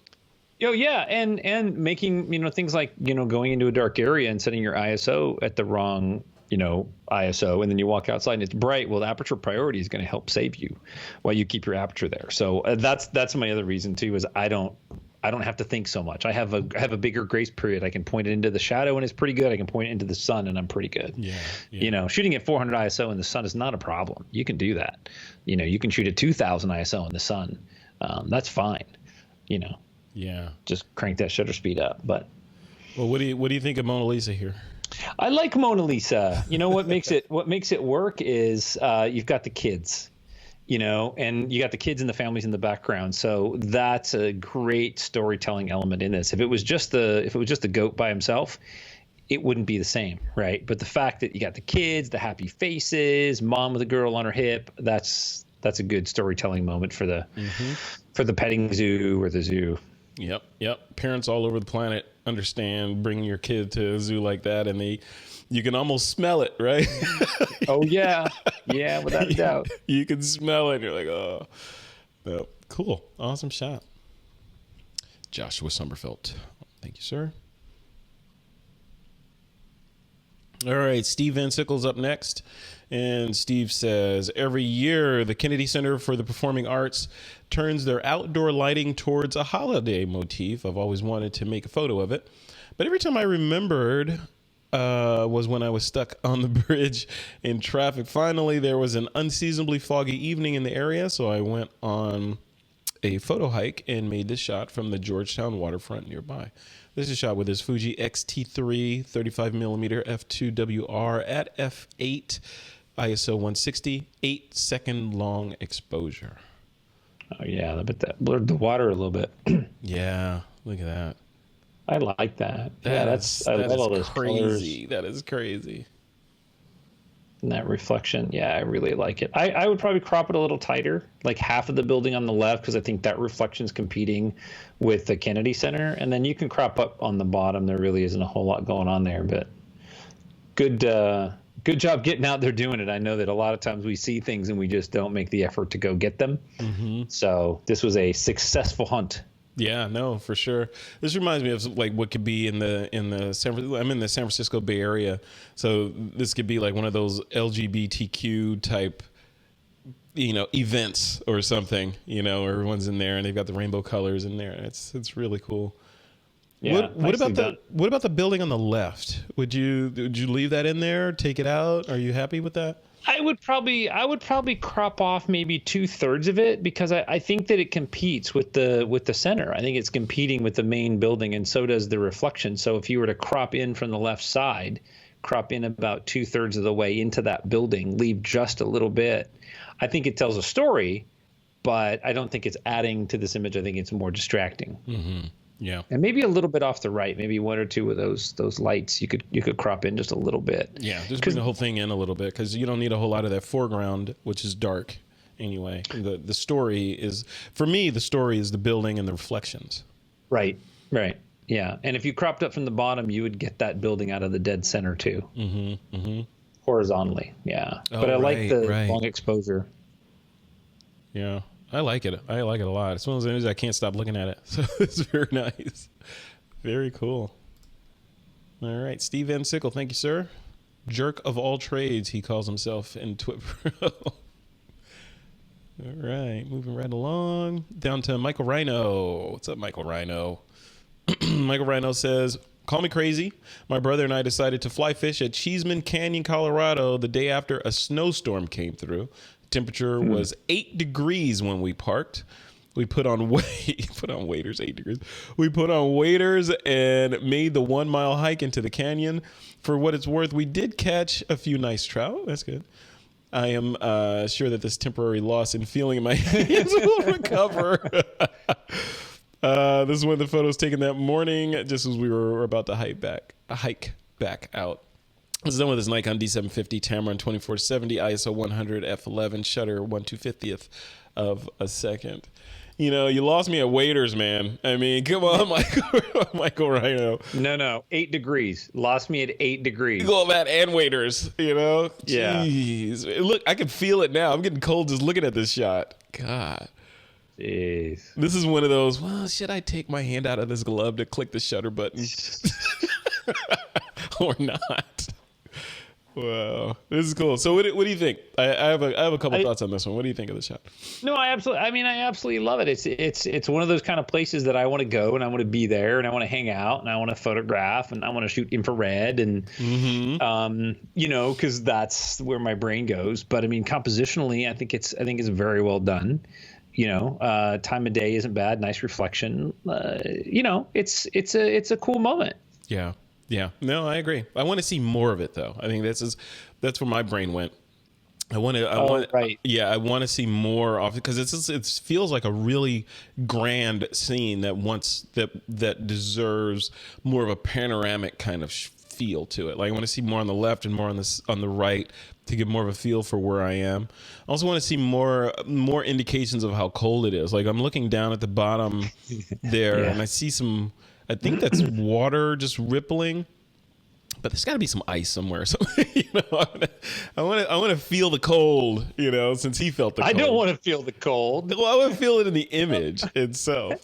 Oh yeah, and making things like going into a dark area and setting your ISO at the wrong ISO, and then you walk outside and it's bright. Well, the aperture priority is going to help save you while you keep your aperture there. So that's my other reason too, is I don't have to think so much. I have a bigger grace period. I can point it into the shadow and it's pretty good. I can point it into the sun and I'm pretty good. Yeah. Shooting at 400 ISO in the sun is not a problem. You can do that. You can shoot at 2000 ISO in the sun. That's fine. Yeah. Just crank that shutter speed up. But well, what do you think of Mona Lisa here? I like Mona Lisa. What makes it work is you've got the kids, and you got the kids and the families in the background. So that's a great storytelling element in this. If it was just the goat by himself, it wouldn't be the same, right? But the fact that you got the kids, the happy faces, mom with a girl on her hip, that's a good storytelling moment for the petting zoo or the zoo. Yep. Parents all over the planet understand bringing your kid to a zoo like that, and you can almost smell it, right? Oh yeah, without a doubt. You can smell it. And you're like, oh, no. Cool, awesome shot, Joshua Sommerfeld. Thank you, sir. All right, Steve Van Sickle's up next. And Steve says, every year, the Kennedy Center for the Performing Arts turns their outdoor lighting towards a holiday motif. I've always wanted to make a photo of it. But every time I remembered was when I was stuck on the bridge in traffic. Finally, there was an unseasonably foggy evening in the area, so I went on a photo hike and made this shot from the Georgetown waterfront nearby. This is a shot with his Fuji X-T3 35mm f2.WR at f8. ISO 160, 8-second long exposure. Oh yeah, I bet that blurred the water a little bit. Yeah, look at that. I like that. I love all those crazy. colors. That is crazy. And that reflection, yeah, I really like it. I would probably crop it a little tighter, like half of the building on the left, because I think that reflection's competing with the Kennedy Center, and then you can crop up on the bottom. There really isn't a whole lot going on there, but good job getting out there doing it. I know that a lot of times we see things and we just don't make the effort to go get them. So this was a successful hunt. Yeah, no, for sure. This reminds me of like what could be I'm in the San Francisco Bay Area, so this could be like one of those LGBTQ type, events or something. Everyone's in there and they've got the rainbow colors in there. It's really cool. Yeah, what about the building on the left? Would you leave that in there? Take it out? Are you happy with that? I would probably crop off maybe 2/3 of it, because I think that it competes with the center. I think it's competing with the main building, and so does the reflection. So if you were to crop in from the left side, crop in about 2/3 of the way into that building, leave just a little bit, I think it tells a story, but I don't think it's adding to this image. I think it's more distracting. Yeah, and maybe a little bit off the right, maybe one or two of those lights you could crop in just a little bit. Yeah, just bring the whole thing in a little bit, because you don't need a whole lot of that foreground, which is dark anyway. The story is, for me, the building and the reflections. Right. Yeah, and if you cropped up from the bottom, you would get that building out of the dead center too. Horizontally, yeah. But I like the long exposure. Yeah. I like it. I like it a lot. It's one of those images I can't stop looking at it. So it's very nice. Very cool. All right. Steve Van Sickle. Thank you, sir. Jerk of all trades, he calls himself in TWiP Pro. All right. Moving right along. Down to Michael Rhino. What's up, Michael Rhino? Michael Rhino says, call me crazy. My brother and I decided to fly fish at Cheeseman Canyon, Colorado the day after a snowstorm came through. Temperature was 8 degrees when we parked. We put on waders, 8 degrees. We put on waders and made the 1 mile hike into the canyon. For what it's worth, we did catch a few nice trout. That's good. I am sure that this temporary loss in feeling in my hands will recover. This is one of the photos taken that morning, just as we were about to hike back out. This is done with this Nikon D750 Tamron 2470 ISO 100 f11 shutter 1/250th of a second. You know, you lost me at waiters, man. I mean, come on, Michael Rhino. No, 8 degrees. Lost me at 8 degrees. Well, that and waiters, you know? Yeah. Jeez. Look, I can feel it now. I'm getting cold just looking at this shot. God. Jeez. This is one of those, well, should I take my hand out of this glove to click the shutter button? Or not? Wow, this is cool. So, what do you think? I have a couple thoughts on this one. What do you think of the shot? No, I absolutely love it. It's one of those kind of places that I want to go and I want to be there and I want to hang out and I want to photograph and I want to shoot infrared and you know, because that's where my brain goes. But I mean, compositionally, I think it's very well done. You know, time of day isn't bad. Nice reflection. You know, it's a cool moment. Yeah. Yeah, no, I agree. I want to see more of it, though. I think that's where my brain went. I want to see more of it because it feels like a really grand scene that deserves more of a panoramic kind of feel to it. Like I want to see more on the left and more on the right to get more of a feel for where I am. I also want to see more indications of how cold it is. Like I'm looking down at the bottom there, and I see some. I think that's water just rippling, but there's got to be some ice somewhere. So, you know, I want to feel the cold. You know, since he felt the cold. I don't want to feel the cold. Well, I want to feel it in the image itself.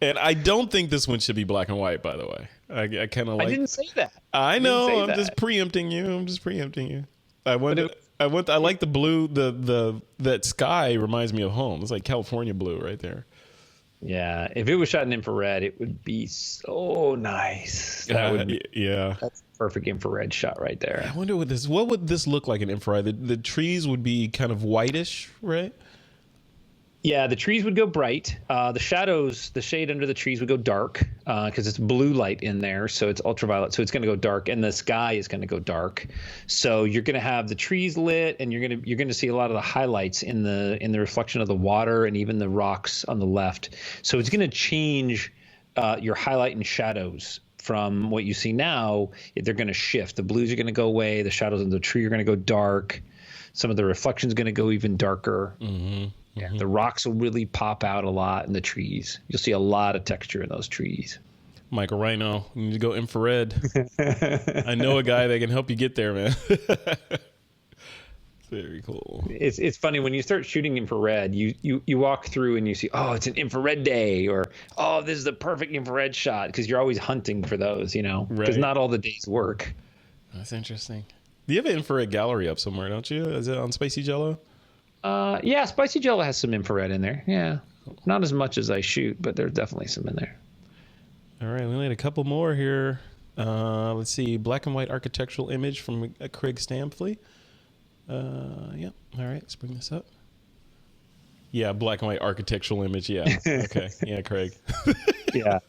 And I don't think this one should be black and white. By the way, I kind of like. I didn't say that. I know. I'm just preempting you. I like the blue. That sky reminds me of home. It's like California blue right there. Yeah, if it was shot in infrared, it would be so nice. That would be, that's a perfect infrared shot right there. I wonder what would this look like in infrared? The trees would be kind of whitish, right? Yeah, the trees would go bright. The shade under the trees would go dark because it's blue light in there, so it's ultraviolet. So it's going to go dark, and the sky is going to go dark. So you're going to have the trees lit, and you're going to see a lot of the highlights in the reflection of the water and even the rocks on the left. So it's going to change your highlight and shadows from what you see now. They're going to shift. The blues are going to go away. The shadows in the tree are going to go dark. Some of the reflections going to go even darker. Mm-hmm. Yeah, the rocks will really pop out a lot in the trees. You'll see a lot of texture in those trees. Michael Rhino, you need to go infrared. I know a guy that can help you get there, man. Very cool. It's funny when you start shooting infrared, you walk through and you see, oh, it's an infrared day, or oh, this is the perfect infrared shot, because you're always hunting for those, you know, because not all the days work. That's interesting. You have an infrared gallery up somewhere, don't you? Is it on Spicy Jello? Yeah, Spicy Jello has some infrared in there. Yeah, not as much as I shoot, but there's definitely some in there. All right, we only had a couple more here. Let's see, black and white architectural image from Craig Stampley. Yeah, all right, let's bring this up. Yeah, black and white architectural image. Yeah, okay, yeah, Craig. Yeah.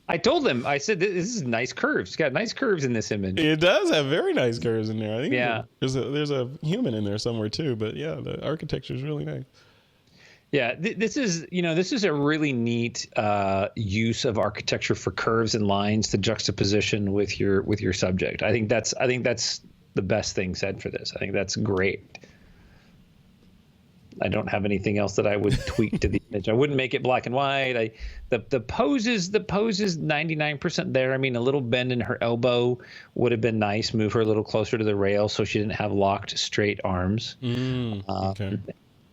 I told him, I said, this is nice curves. It's got nice curves in this image. It does have very nice curves in there. I think there's a human in there somewhere too, but yeah, the architecture is really nice. Yeah, this is a really neat use of architecture for curves and lines to juxtaposition with your subject. I think that's the best thing said for this. I think that's great. I don't have anything else that I would tweak to the image. I wouldn't make it black and white. The pose is 99% there. I mean, a little bend in her elbow would have been nice. Move her a little closer to the rail so she didn't have locked straight arms. Okay.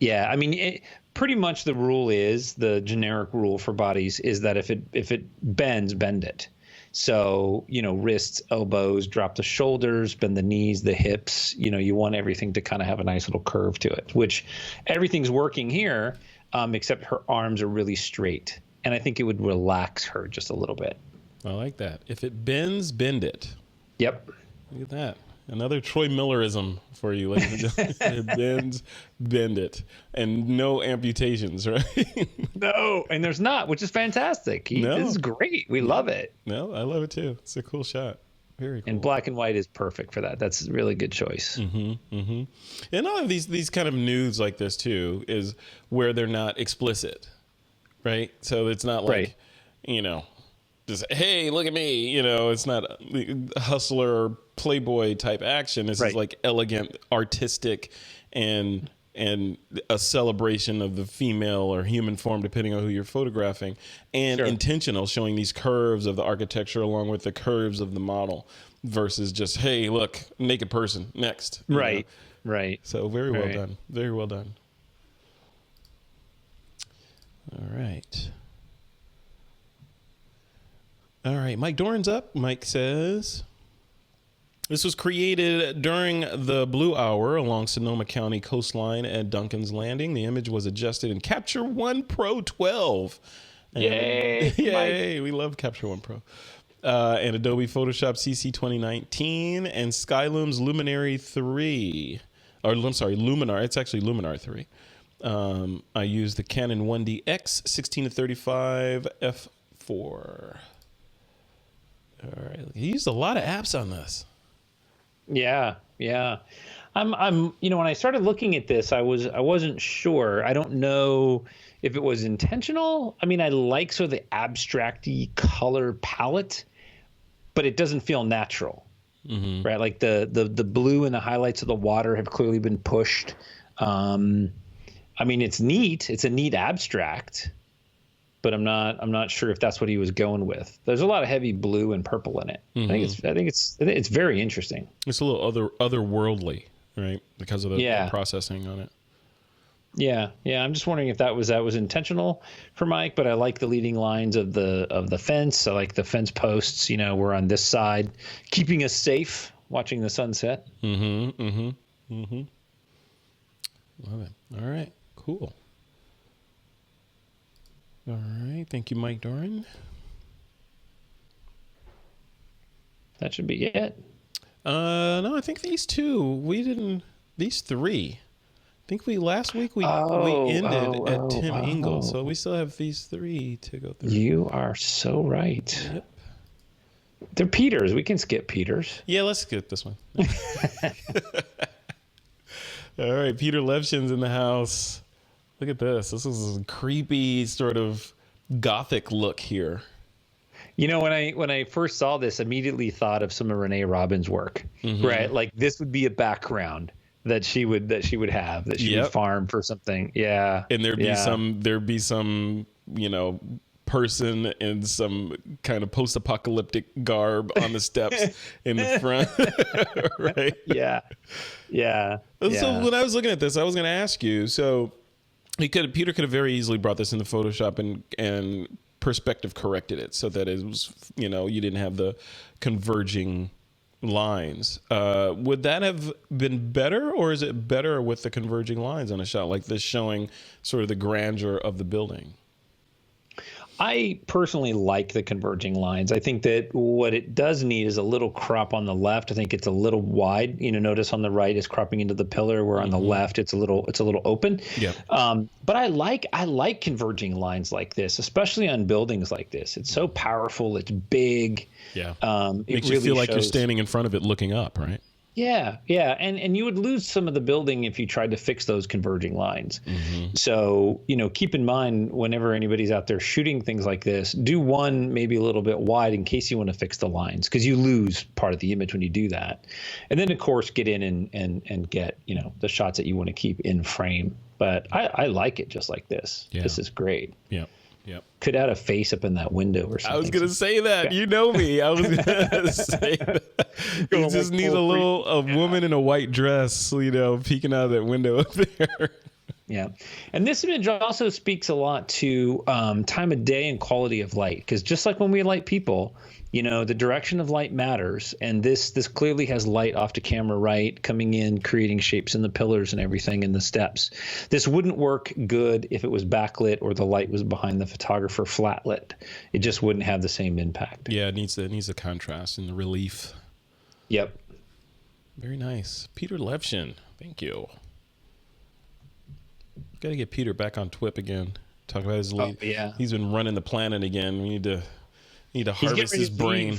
Yeah, I mean, pretty much the rule is, the generic rule for bodies is that if it bends, bend it. So, you know, wrists, elbows, drop the shoulders, bend the knees, the hips. You know, you want everything to kind of have a nice little curve to it, which everything's working here, except her arms are really straight. And I think it would relax her just a little bit. I like that. If it bends, bend it. Yep. Look at that. Another Troy Millerism for you, ladies and gentlemen. It bends, bend it. And no amputations, right? No, and there's not, which is fantastic. This is great. We love it. No, I love it too. It's a cool shot. Very cool. And black and white is perfect for that. That's a really good choice. Mm-hmm, mm-hmm. And all of these kind of nudes like this too is where they're not explicit, right? So it's not like, you know, just, hey, look at me. You know, it's not hustler or playboy type action. This is like elegant, artistic, and a celebration of the female or human form, depending on who you're photographing, and intentional, showing these curves of the architecture along with the curves of the model versus just, hey, look, naked person, next. Right. know? Right. So very well done. Very well done. All right. All right. Mike Doran's up. Mike says, this was created during the blue hour along Sonoma County coastline at Duncan's Landing. The image was adjusted in Capture One Pro 12. Yay. Yay. We love Capture One Pro. And Adobe Photoshop CC 2019 and Skyloom's Luminary 3. Or I'm sorry, Luminar. It's actually Luminar 3. I used the Canon 1DX 16-35 f4. All right. He used a lot of apps on this. Yeah. I'm when I started looking at this, I wasn't sure. I don't know if it was intentional. I mean, I like sort of the abstract-y color palette, but it doesn't feel natural. Mm-hmm. Right? Like the blue and the highlights of the water have clearly been pushed. I mean, it's neat. It's a neat abstract, but I'm not sure if that's what he was going with. There's a lot of heavy blue and purple in it. Mm-hmm. I think it's very interesting. It's a little otherworldly, right? Because of the processing on it. Yeah. I'm just wondering if that was intentional for Mike, but I like the leading lines of the fence. I like the fence posts. You know, we're on this side, keeping us safe, watching the sunset. Love it. All right. Cool. All right. Thank you, Mike Doran. That should be it. No, I think these two, these three. I think last week we ended at Tim Engel, so we still have these three to go through. You are so right. Yep. They're Peters. We can skip Peters. Yeah, let's skip this one. All right, Peter Levshin's in the house. Look at this. This is a creepy sort of gothic look here. You know, when I first saw this, immediately thought of some of Renee Robbins' work. Mm-hmm. Right? Like this would be a background that she would farm for something. Yeah. And there'd be some, you know, person in some kind of post-apocalyptic garb on the steps in the front. Right? Yeah. So when I was looking at this, I was going to ask you, so Peter could have very easily brought this into Photoshop and perspective corrected it so that it was, you know, you didn't have the converging lines. Would that have been better, or is it better with the converging lines on a shot like this showing sort of the grandeur of the building? I personally like the converging lines. I think that what it does need is a little crop on the left. I think it's a little wide. You know, notice on the right is cropping into the pillar, where on the left it's a little open. Yeah. But I like converging lines like this, especially on buildings like this. It's so powerful. It's big. Yeah. Makes you feel like you're standing in front of it looking up, right? Yeah. And you would lose some of the building if you tried to fix those converging lines. Mm-hmm. So, you know, keep in mind whenever anybody's out there shooting things like this, do one maybe a little bit wide in case you want to fix the lines, because you lose part of the image when you do that. And then, of course, get in and get, you know, the shots that you want to keep in frame. But I like it just like this. Yeah. This is great. Yeah. Yep. Could add a face up in that window or something. I was going to say that. You know me. I was going to say that. You just need a woman in a white dress, you know, peeking out of that window up there. Yeah. And this image also speaks a lot to time of day and quality of light, because just like when we light people, you know, the direction of light matters. And this clearly has light off to camera right, coming in, creating shapes in the pillars and everything in the steps. This wouldn't work good if it was backlit or the light was behind the photographer flat lit. It just wouldn't have the same impact. Yeah, it needs the contrast and the relief. Yep. Very nice. Peter Levshin. Thank you. Got to get Peter back on TWiP again. Talk about his lead. Yeah. He's been running the planet again. We need to harvest his brain.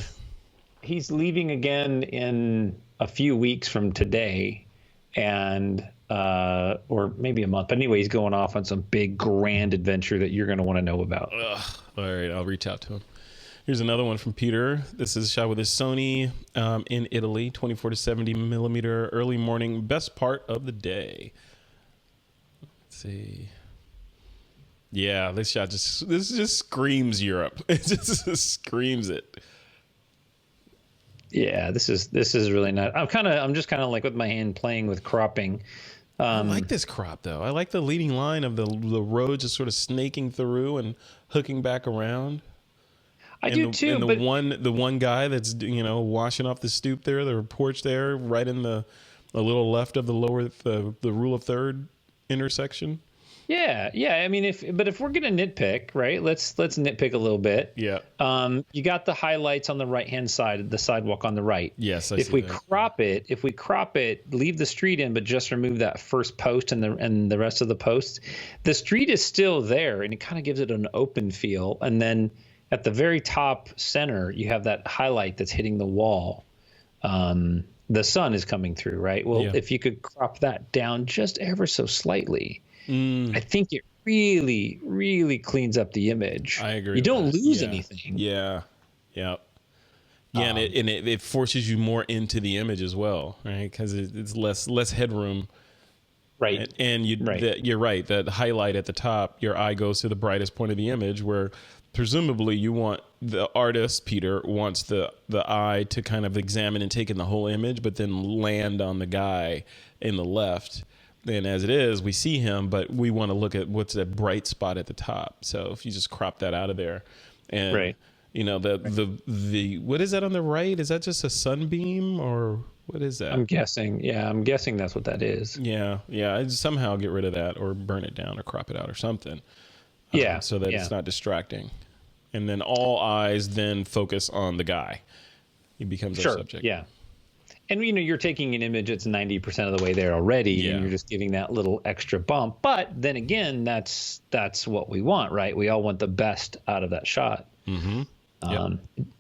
He's leaving again in a few weeks from today, and or maybe a month. But anyway, he's going off on some big grand adventure that you're going to want to know about. All right, I'll reach out to him. Here's another one from Peter. This is shot with his Sony in Italy, 24 to 70 millimeter, early morning, best part of the day. Let's see. Yeah, this just screams Europe. It just screams it. Yeah, this is really not. I'm just kind of like with my hand playing with cropping. I like this crop though. I like the leading line of the road just sort of snaking through and hooking back around. I do too. And but the one guy that's washing off the stoop there, the porch there, right in the little left of the rule of third intersection. Yeah. I mean, if we're gonna nitpick, right? Let's nitpick a little bit. Yeah. You got the highlights on the right hand side, the sidewalk on the right. Yes, if we crop it, leave the street in, but just remove that first post and the rest of the posts. The street is still there, and it kind of gives it an open feel. And then at the very top center, you have that highlight that's hitting the wall. The sun is coming through, right? Well, if you could crop that down just ever so slightly. I think it really, really cleans up the image. I agree. You don't lose anything. Yeah. And it forces you more into the image as well, right? Because it's less headroom. Right. And you're right. That highlight at the top, your eye goes to the brightest point of the image, where presumably the artist, Peter, wants the eye to kind of examine and take in the whole image, but then land on the guy in the left. And as it is, we see him, but we want to look at what's that bright spot at the top. So if you just crop that out of there, and the what is that on the right? Is that just a sunbeam or what is that? I'm guessing. Yeah, I'm guessing that's what that is. Yeah. I'd somehow get rid of that or burn it down or crop it out or something. So that it's not distracting. And then all eyes then focus on the guy. He becomes our subject. Yeah. And you're taking an image that's 90% of the way there already, and you're just giving that little extra bump. But then again, that's what we want, right? We all want the best out of that shot. Mm-hmm.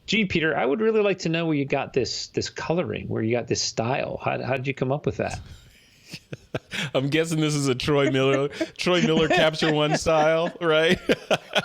Gee, Peter, I would really like to know where you got this coloring, where you got this style. How did you come up with that? I'm guessing this is a Troy Miller Capture One style, right?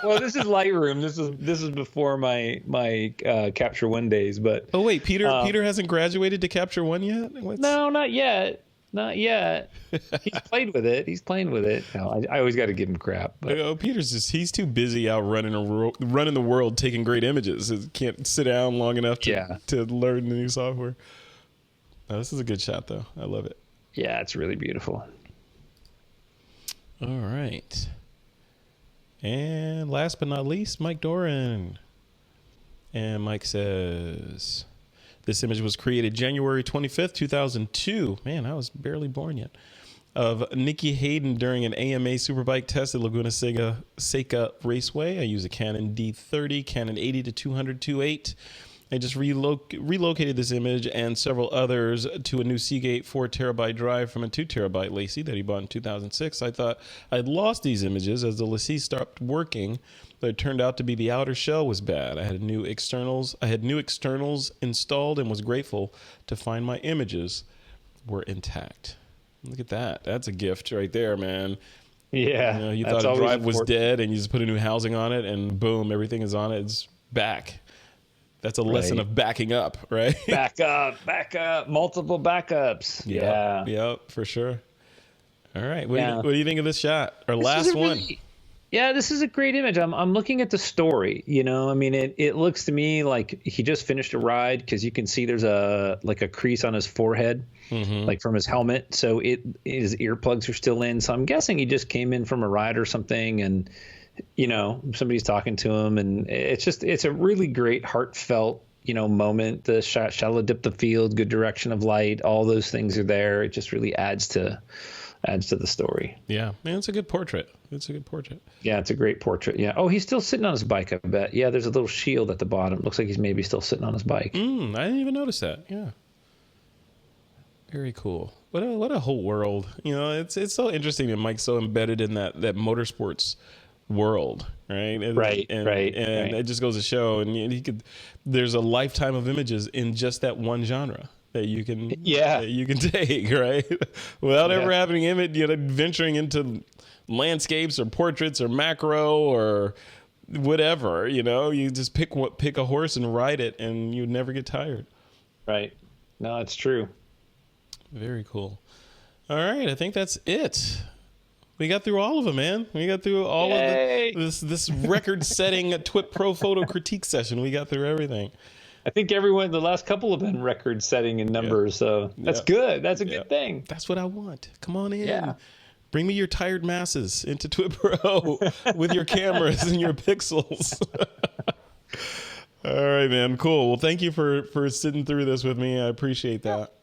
Well, this is Lightroom. This is before my Capture One days. But Peter hasn't graduated to Capture One yet. No, not yet. He's played with it. He's playing with it. No, I always got to give him crap. But. He's too busy out running the world, taking great images. He can't sit down long enough to learn the new software. This is a good shot, though. I love it. Yeah, it's really beautiful. All right. And last but not least, Mike Doran. And Mike says, this image was created January 25th, 2002. Man, I was barely born yet. Of Nikki Hayden during an AMA Superbike test at Laguna Seca Raceway. I use a Canon D30, Canon 80 to 200 2.8. I just relocated this image and several others to a new Seagate 4 terabyte drive from a 2 terabyte LaCie that he bought in 2006. I thought I'd lost these images as the LaCie stopped working, but it turned out to be the outer shell was bad. I had new externals installed and was grateful to find my images were intact. Look at that. That's a gift right there, man. Yeah. You thought a drive was dead and you just put a new housing on it and boom, everything is on it. It's back. That's a lesson of backing up, right? Back up, multiple backups. Yep, for sure. All right. What do you think of this shot? Our last one. This is a great image. I'm looking at the story. I mean, it looks to me like he just finished a ride because you can see there's a crease on his forehead, like from his helmet. So his earplugs are still in. So I'm guessing he just came in from a ride or something, and somebody's talking to him, and it's a really great heartfelt, moment. The shallow depth of field, good direction of light, all those things are there. It just really adds to the story. Yeah, man, it's a good portrait. Yeah, it's a great portrait. Yeah. Oh, he's still sitting on his bike, I bet. Yeah, there's a little shield at the bottom. Looks like he's maybe still sitting on his bike. I didn't even notice that. Yeah. Very cool. What a whole world. It's so interesting that Mike's so embedded in that motorsports world, right? Right. And it just goes to show, and there's a lifetime of images in just that one genre that you can take, right? Without ever having venturing into landscapes or portraits or macro or whatever, you just pick a horse and ride it, and you never get tired. Right. No, it's true. Very cool. All right, I think that's it. We got through all of them, man. We got through all of this record-setting TWiP Pro Photo Critique session. We got through everything. I think the last couple have been record-setting in numbers, so that's good. That's a good thing. That's what I want. Come on in. Yeah. Bring me your tired masses into TWiP Pro with your cameras and your pixels. All right, man. Cool. Well, thank you for sitting through this with me. I appreciate that.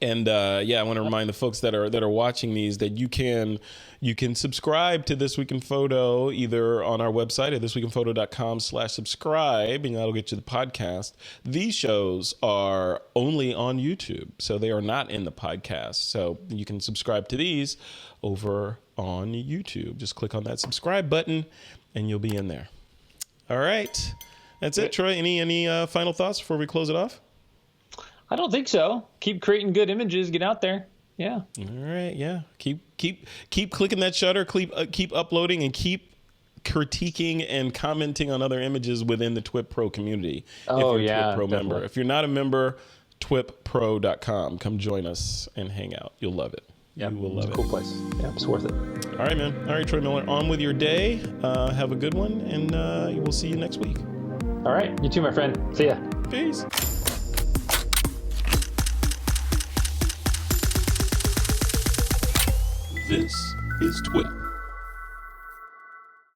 And I want to remind the folks that are watching these that you can subscribe to This Week in Photo either on our website at thisweekinphoto.com/subscribe, and that'll get you the podcast. These shows are only on YouTube, so they are not in the podcast. So you can subscribe to these over on YouTube. Just click on that subscribe button, and you'll be in there. All right, that's it. Troy, any final thoughts before we close it off? I don't think so. Keep creating good images. Get out there. Yeah. All right. Yeah. Keep clicking that shutter. Keep uploading and keep critiquing and commenting on other images within the TWiP Pro community. Oh, if you're a yeah, TWiP Pro definitely. member. If you're not a member, TWiPPro.com. Come join us and hang out. You'll love it. Yeah. You will love it. Cool place. Yeah, it's worth it. All right, man. All right, Troy Miller. On with your day. Have a good one, and we'll see you next week. All right. You too, my friend. See ya. Peace. This is TWiP.